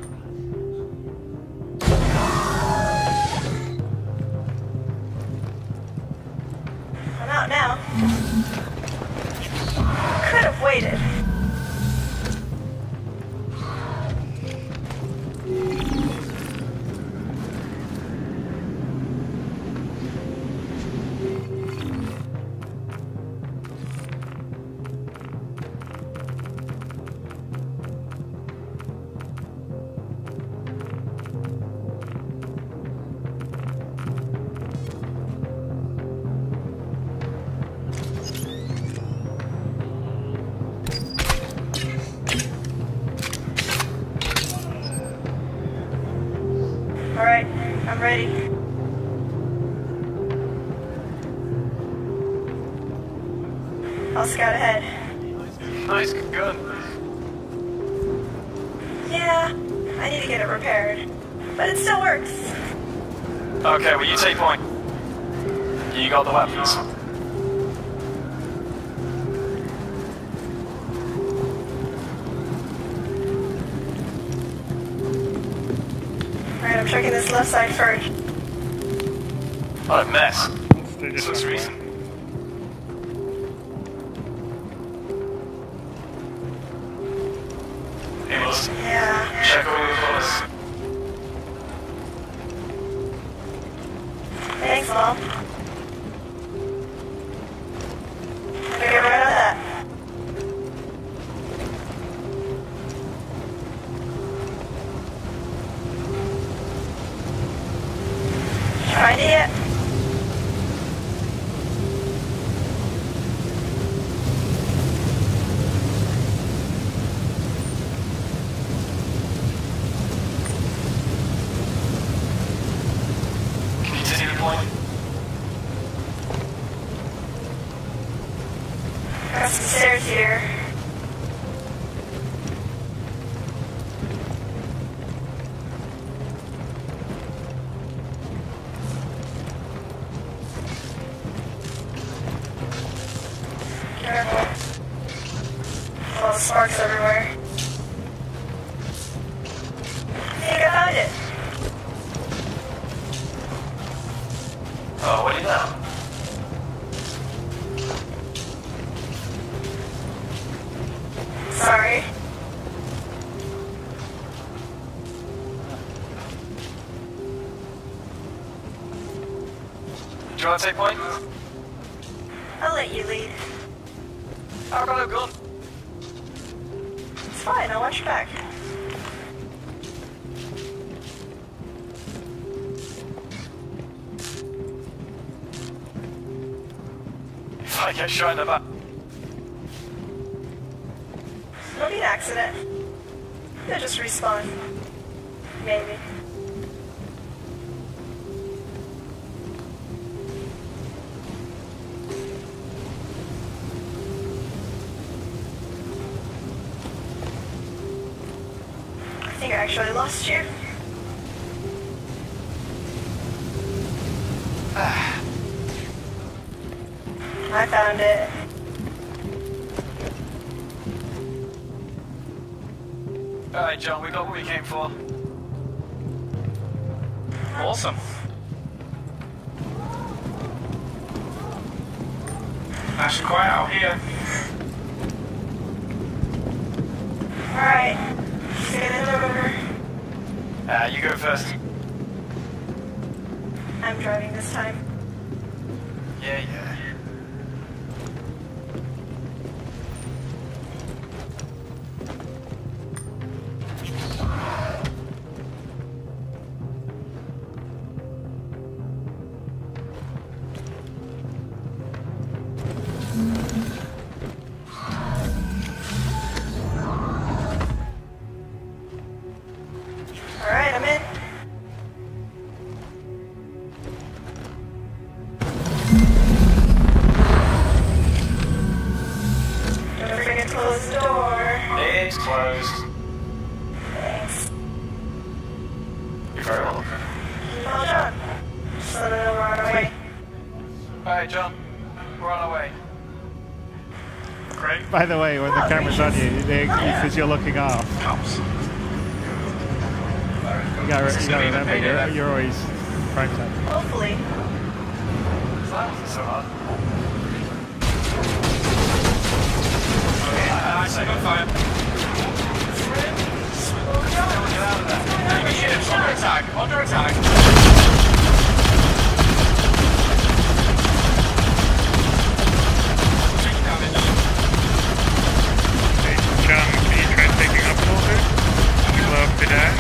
I'm out now. Could have waited. Alright, I'm ready. I'll scout ahead.
Nice gun.
Yeah, I need to get it repaired. But it still works.
Okay, well you take point. You got the weapons.
Alright, I'm checking this left side first.
What a mess.
Let's do
This
this
looks
one.
recent. Hey, let's
Yeah.
check all the bullets.
Thanks, Mom. Get right on that. Find it yet?
Can you see the point?
Got some stairs here. Careful. All the sparks everywhere. I think I found it.
Oh, what do you know?
Sorry.
Do you want to take point?
I'll let you lead.
I've got a gun.
It's fine, I'll watch your back.
If I get shot in the back.
It'll be an accident. They'll just respawn. Maybe. I think I actually lost you. I found it.
Alright, John, we got what we came for. Awesome. Nice and quiet out here.
Alright. Get in the river.
You go first.
I'm driving this time.
Yeah, yeah.
Alright, I'm in. Don't forget to close the door.
It's closed.
Thanks.
You're very welcome.
Well done. Just let me know we're on our way.
Alright, John. We're on our way. Great.
By the way, when the camera's on you, because you're looking off. You gotta remember, you're always prime time.
Hopefully.
That wasn't so hard. Okay, I say on fire. Get out of there. Enemy ships under attack. Under attack. Taking damage.
Hey, John, can you try taking up a little bit? Slow up the dash.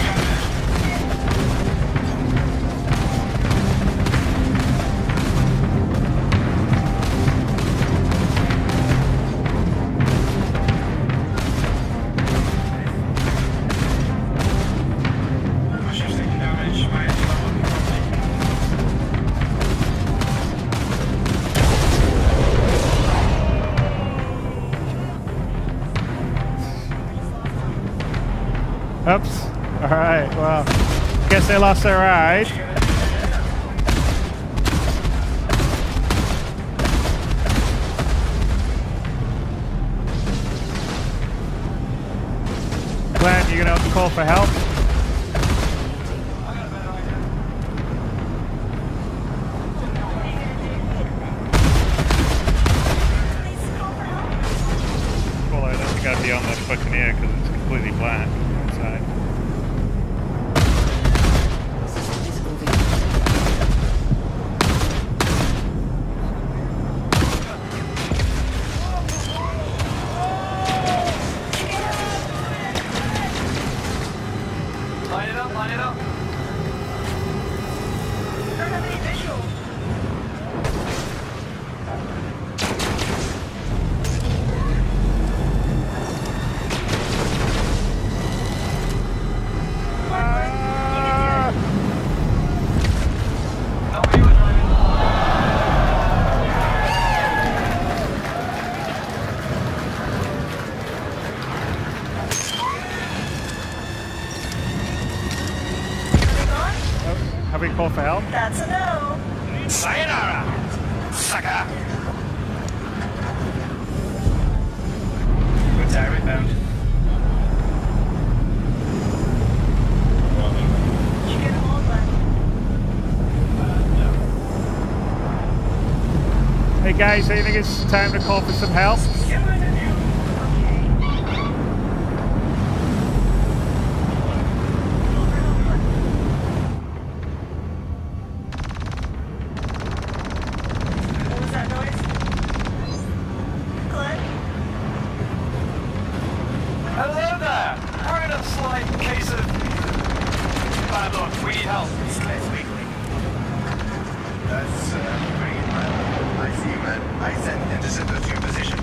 My ship's taking damage. My engine level.
Oops. Alright, well, guess they lost their ride. Glenn, you gonna call for help?
Well, I don't think I'd be on that Buccaneer because it's completely black inside.
Line it up, line it up.
I don't have any visual.
No, you were driving.
Have we called for help?
That's a no.
Sayonara, sucker. Good tower inbound.
You get them all, Glenn.
Hey guys, do you think it's time to call for some help?
What was that noise? Glenn?
Hello there. We're in a slight case of bad luck. We need help.
That's bring it, man. I see you, man. I sent interceptors to your position.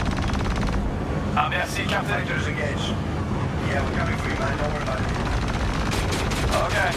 Merci, Captain.
Sectors engaged. Yeah, we're coming for you, man. Don't worry about it.
Okay.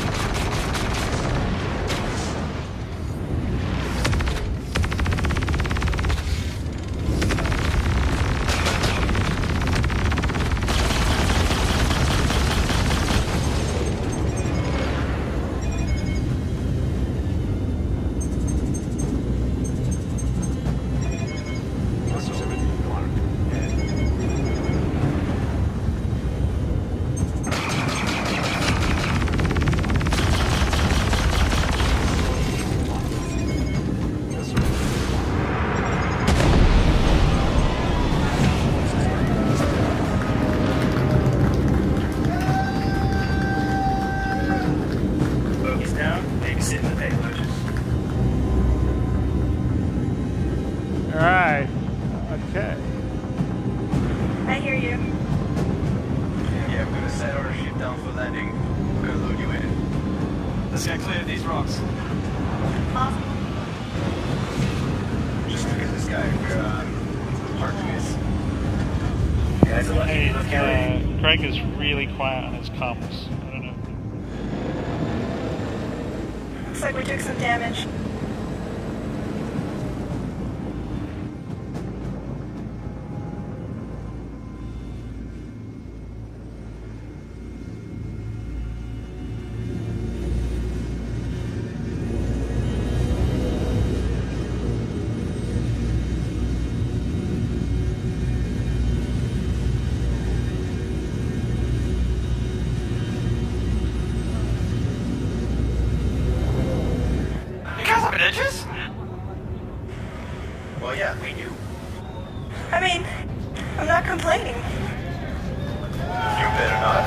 Okay.
I hear you.
Yeah, we're gonna set our ship down for landing. We're gonna load you in.
Let's get clear of these rocks.
Awesome.
Just look at this guy. We're hard to miss. Yeah, it's a lucky
Hey, Craig is really quiet on his comms. I don't know.
Looks like we took some damage.
Edges?
Well, yeah, we do.
I mean, I'm not complaining.
You better not.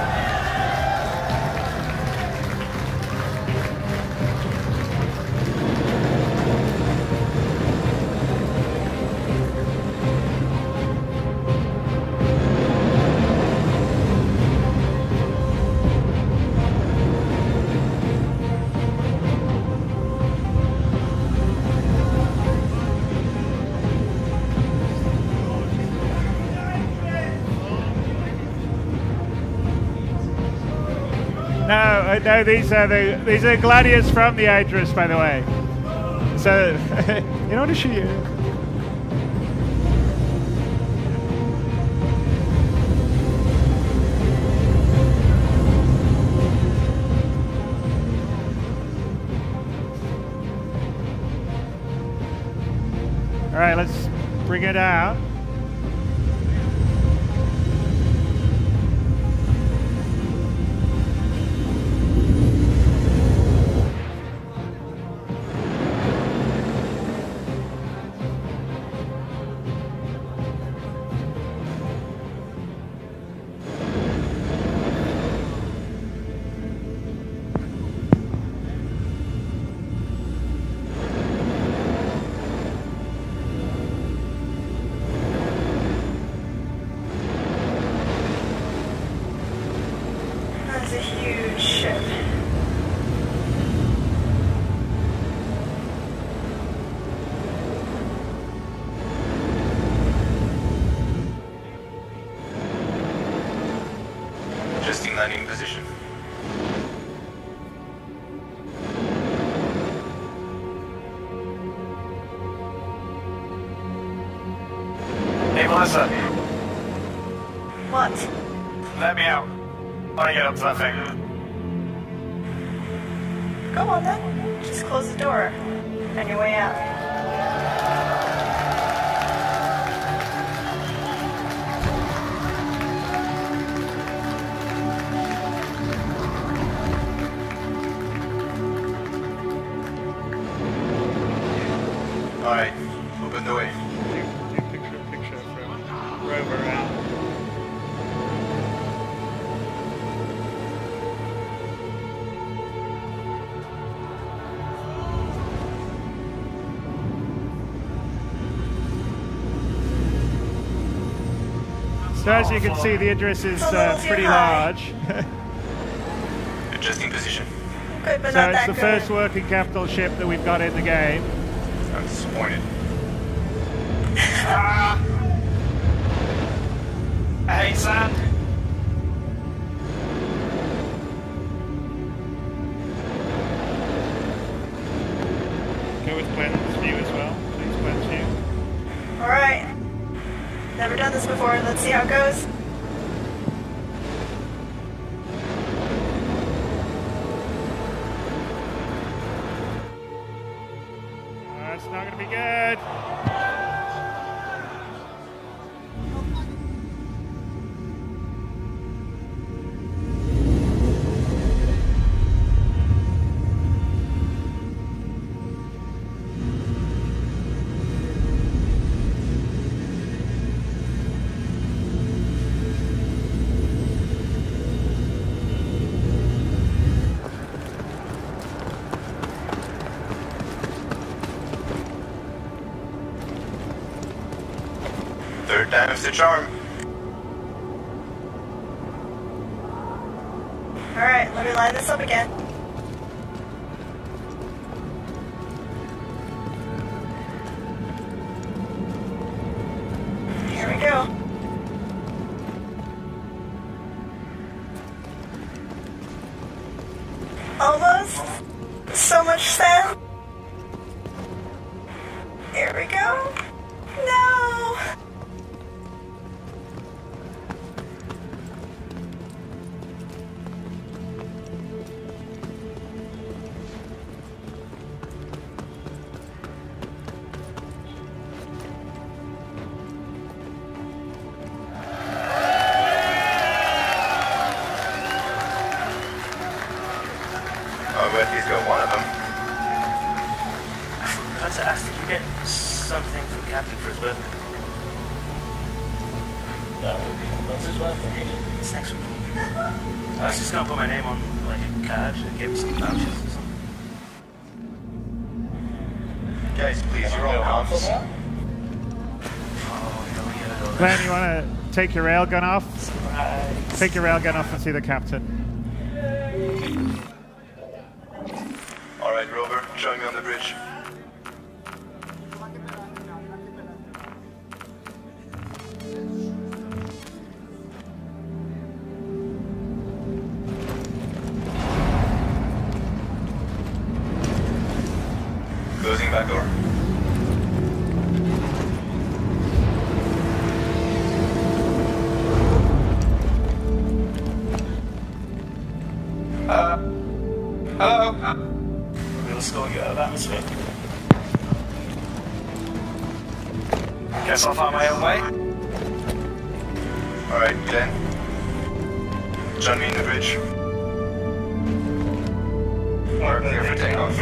No, these are gladiators from the Idris, by the way. So, in order to shoot you. All right, let's bring it out.
That's a huge ship.
Adjusting landing position.
Hey, Melissa.
What?
Let me out. I want to get up to that thing.
Go on then. Just close the door. On your way out.
Alright, open the way.
Do picture from Rover and
So as you can see, the Idris is pretty
high.
large.
Adjusting position.
Good, but
So
not
it's
that
the
good.
first working capital ship that we've got in the game.
I'm disappointed.
Hey, Sam.
go with Glenn's view as well. Please, Glenn's view.
Alright. Never done this before. Let's see how it goes.
That's not going to be good.
Third time's the charm.
Alright, let me line this up again. Here we go. Almost. So much sand. Here we go. No!
Oh, but he's got one of them.
I forgot to ask, did you get something from Captain for his birthday? What's his birthday? It's next week. I was just gonna put my name on like a card and give me some vouchers or something.
Guys, please, you're all comms.
Glenn, you want to take your railgun off? Take your railgun off and see the captain.
Alright, Rover, join me on the bridge. Closing back door. Hello?
We'll still get out of atmosphere. Guess I'll find my own way.
Alright, Glenn. Join me in the bridge. We're clear for takeoff.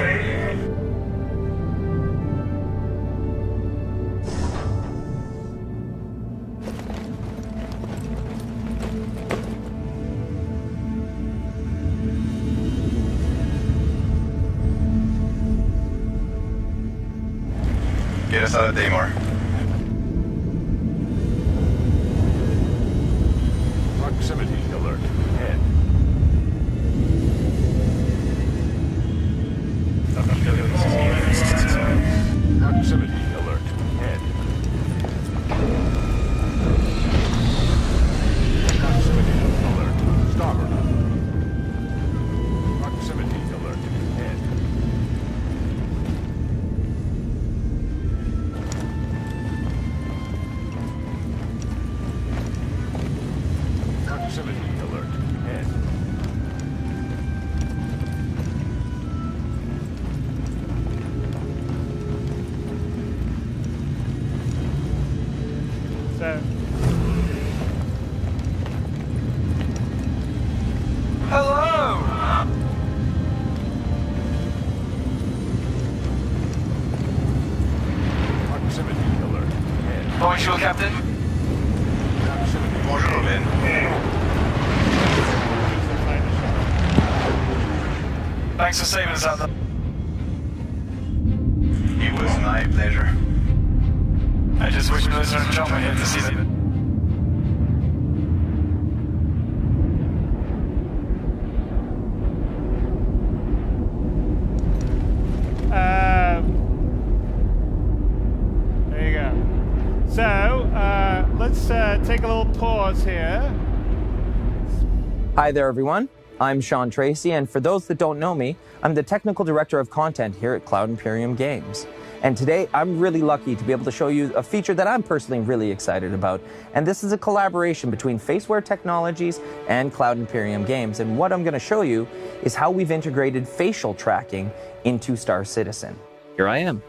Get us out of Daymar.
Proximity alert. Head. Proximity alert. Head. Proximity alert. Starboard. Proximity alert. Head. Proximity alert. Head.
So,
Hello!
Proximity alert. Head.
Bonjour, Captain.
Proximity.
Bonjour, Ben.
Thanks for saving us out there.
It was my pleasure.
I just wish Blizzard and John were here to see that.
there you go. So, let's take a little pause here.
Hi there, everyone. I'm Sean Tracy, and for those that don't know me, I'm the Technical Director of Content here at Cloud Imperium Games. And today, I'm really lucky to be able to show you a feature that I'm personally really excited about. And this is a collaboration between Faceware Technologies and Cloud Imperium Games. And what I'm going to show you is how we've integrated facial tracking into Star Citizen. Here I am.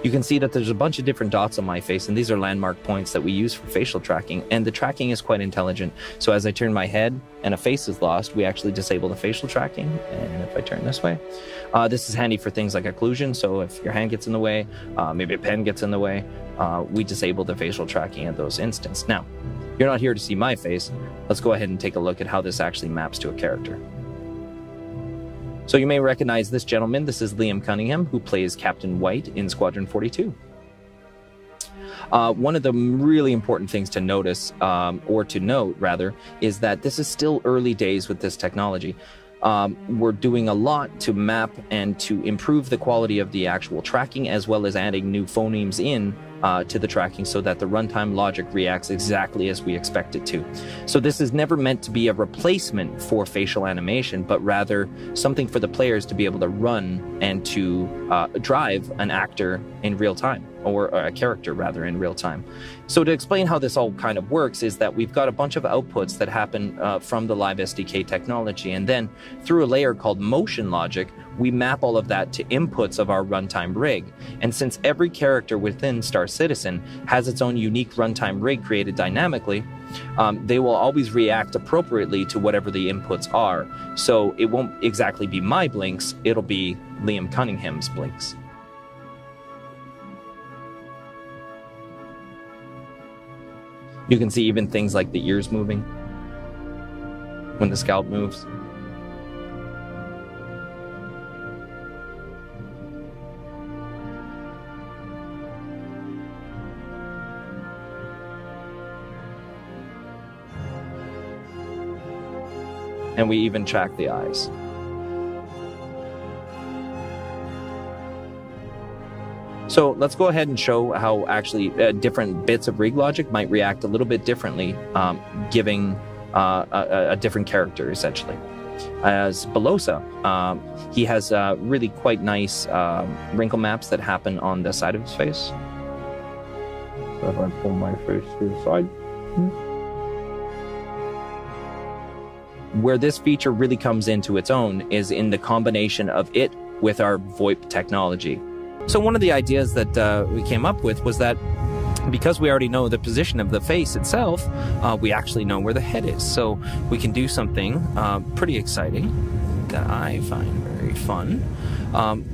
You can see that there's a bunch of different dots on my face, and these are landmark points that we use for facial tracking, and the tracking is quite intelligent. So as I turn my head and a face is lost, we actually disable the facial tracking. And if I turn this way, this is handy for things like occlusion. So if your hand gets in the way, maybe a pen gets in the way, we disable the facial tracking at those instances. Now, you're not here to see my face. Let's go ahead and take a look at how this actually maps to a character. So you may recognize this gentleman. This is Liam Cunningham, who plays Captain White in Squadron 42. One of the really important things to notice, or to note rather, is that this is still early days with this technology. We're doing a lot to map and to improve the quality of the actual tracking, as well as adding new phonemes in to the tracking so that the runtime logic reacts exactly as we expect it to. So this is never meant to be a replacement for facial animation, but rather something for the players to be able to run and to drive an actor in real time, or a character rather in real time. So to explain how this all kind of works is that we've got a bunch of outputs that happen from the Live SDK technology, and then through a layer called motion logic, we map all of that to inputs of our runtime rig. And since every character within Star Citizen has its own unique runtime rig created dynamically, they will always react appropriately to whatever the inputs are. So it won't exactly be my blinks, it'll be Liam Cunningham's blinks. You can see even things like the ears moving when the scalp moves. And we even track the eyes. So let's go ahead and show how actually different bits of rig logic might react a little bit differently, giving a different character, essentially. As Belosa, he has really quite nice wrinkle maps that happen on the side of his face. So if I pull my face to the side. Where this feature really comes into its own is in the combination of it with our VoIP technology. So one of the ideas that we came up with was that because we already know the position of the face itself, we actually know where the head is. So we can do something pretty exciting that I find very fun,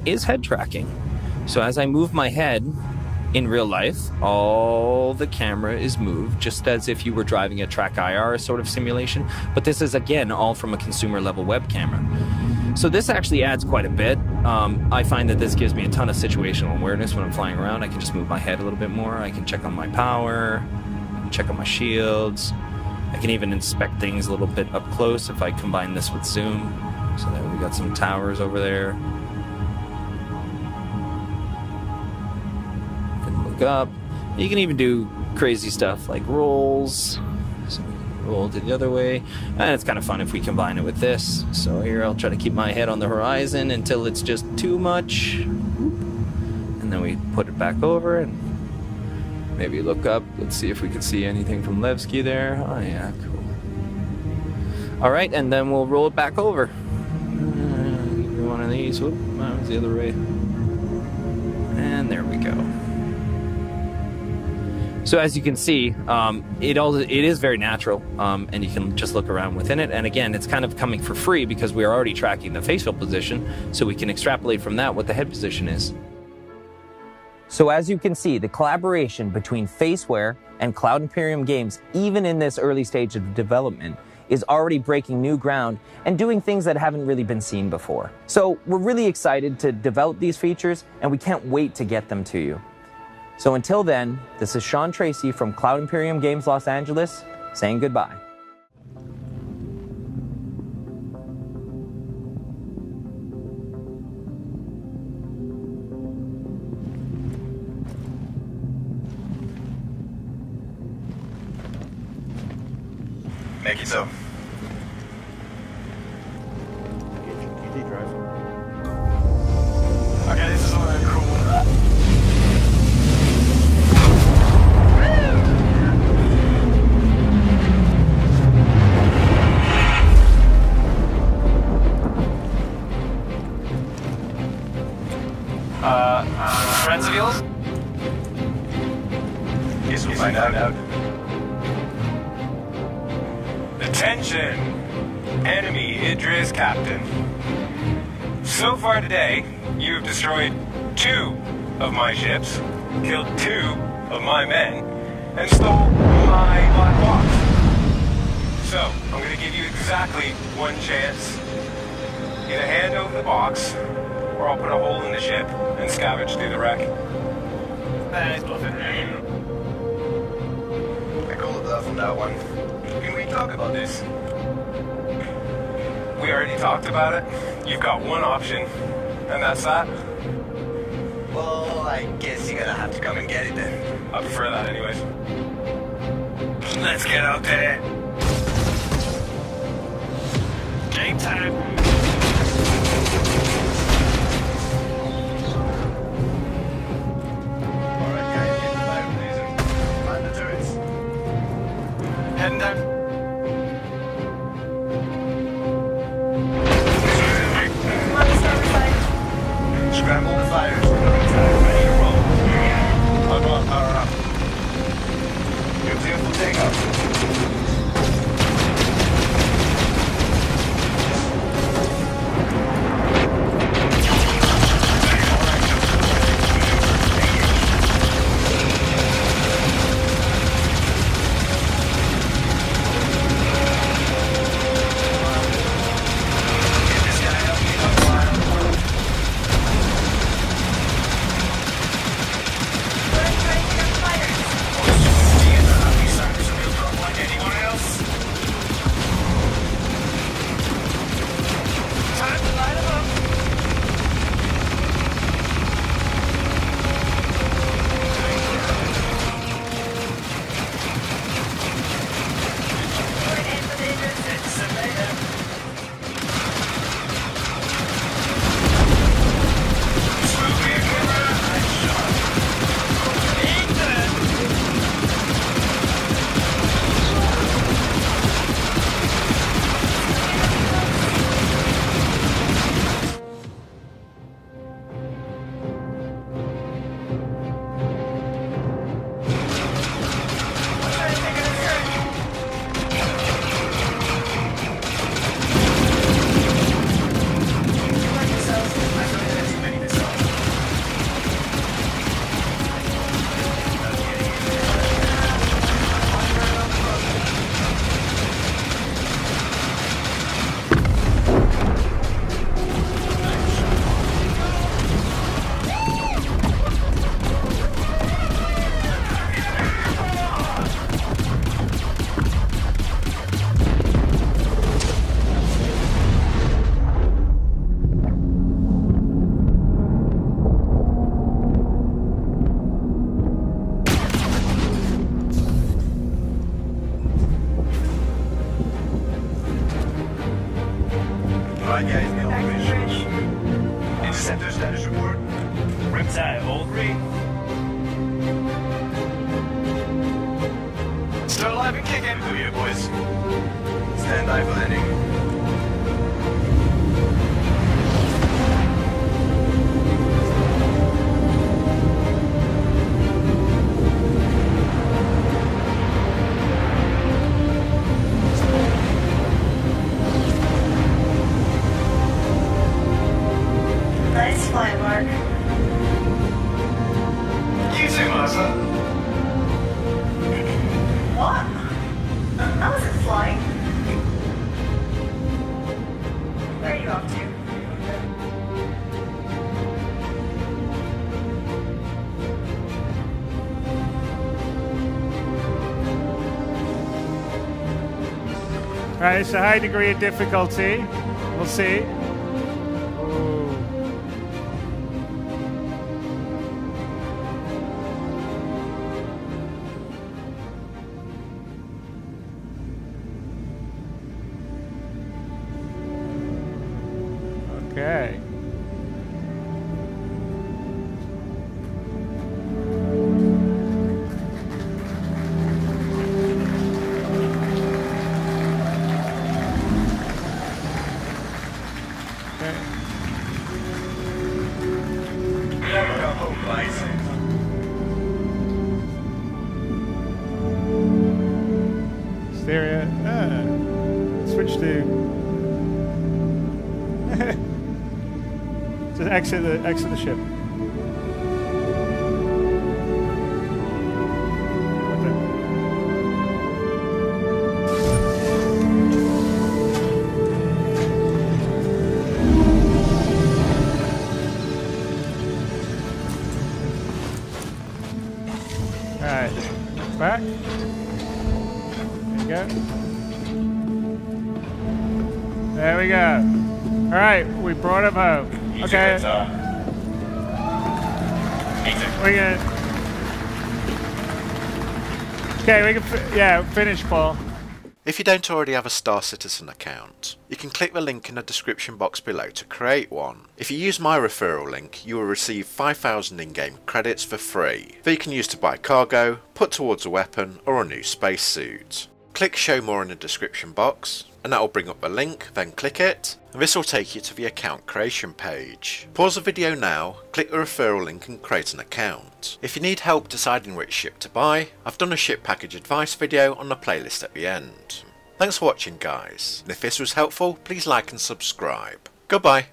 is head tracking. So as I move my head in real life, all the camera is moved, just as if you were driving a track IR sort of simulation. But this is, again, all from a consumer level web camera. So this actually adds quite a bit. I find that this gives me a ton of situational awareness when I'm flying around. I can just move my head a little bit more. I can check on my power, I can check on my shields. I can even inspect things a little bit up close if I combine this with zoom. So there we got some towers over there. Up. You can even do crazy stuff like rolls. So we can roll to the other way. And it's kind of fun if we combine it with this. So here I'll try to keep my head on the horizon until it's just too much. And then we put it back over and maybe look up. Let's see if we can see anything from Levski there. Oh yeah, cool. Alright, and then we'll roll it back over. One of these. Whoop, that was the other way. And there we go. So as you can see, it is very natural, and you can just look around within it. And again, it's kind of coming for free because we are already tracking the facial position, so we can extrapolate from that what the head position is. So as you can see, the collaboration between Faceware and Cloud Imperium Games, even in this early stage of development, is already breaking new ground and doing things that haven't really been seen before. So we're really excited to develop these features, and we can't wait to get them to you. So until then, this is Sean Tracy from Cloud Imperium Games Los Angeles, saying goodbye.
Make it so. Okay, this is all cool.
Friends of yours?
Guess we'll find out.
Attention! Enemy Idris Captain. So far today, you have destroyed 2 of my ships, killed 2 of my men, and stole my black box. So, I'm gonna give you exactly 1 chance. Either hand over the box, or I'll put a hole in the ship and scavenge through the wreck.
Thanks, Buffett.
that one. Can we talk about this? We already talked about it. You've got one option, and that's that.
Well, I guess you're gonna have to come and get it then.
I prefer that anyways. Let's get out there. Game time.
Alright guys, get the fire blazer. Find the turrets.
Heading down.
Come on, starboard side.
Scramble the fires. Ready to roll. I'll go on power up. You're clear for takeoff. Alright guys, get on the bridge. Interceptor status report.
Riptide, all green.
Still alive and kicking. Who here, boys? Stand by for landing.
Nice fly, Mark.
You too, Martha.
What? I wasn't flying. Where are you off to?
Right, it's a high degree of difficulty. We'll see. Ooh. Okay. Stereo. Switch to. Just exit the ship. Alright. Back. go. There we go. All right, we brought him home. Okay. We can. Okay, we can. Finish, Paul.
If you don't already have a Star Citizen account, you can click the link in the description box below to create one. If you use my referral link, you will receive 5,000 in-game credits for free that you can use to buy cargo, put towards a weapon or a new spacesuit. Click show more in the description box and that will bring up the link, then click it and this will take you to the account creation page. Pause the video now, click the referral link and create an account. If you need help deciding which ship to buy, I've done a ship package advice video on the playlist at the end. Thanks for watching guys, and if this was helpful please like and subscribe. Goodbye.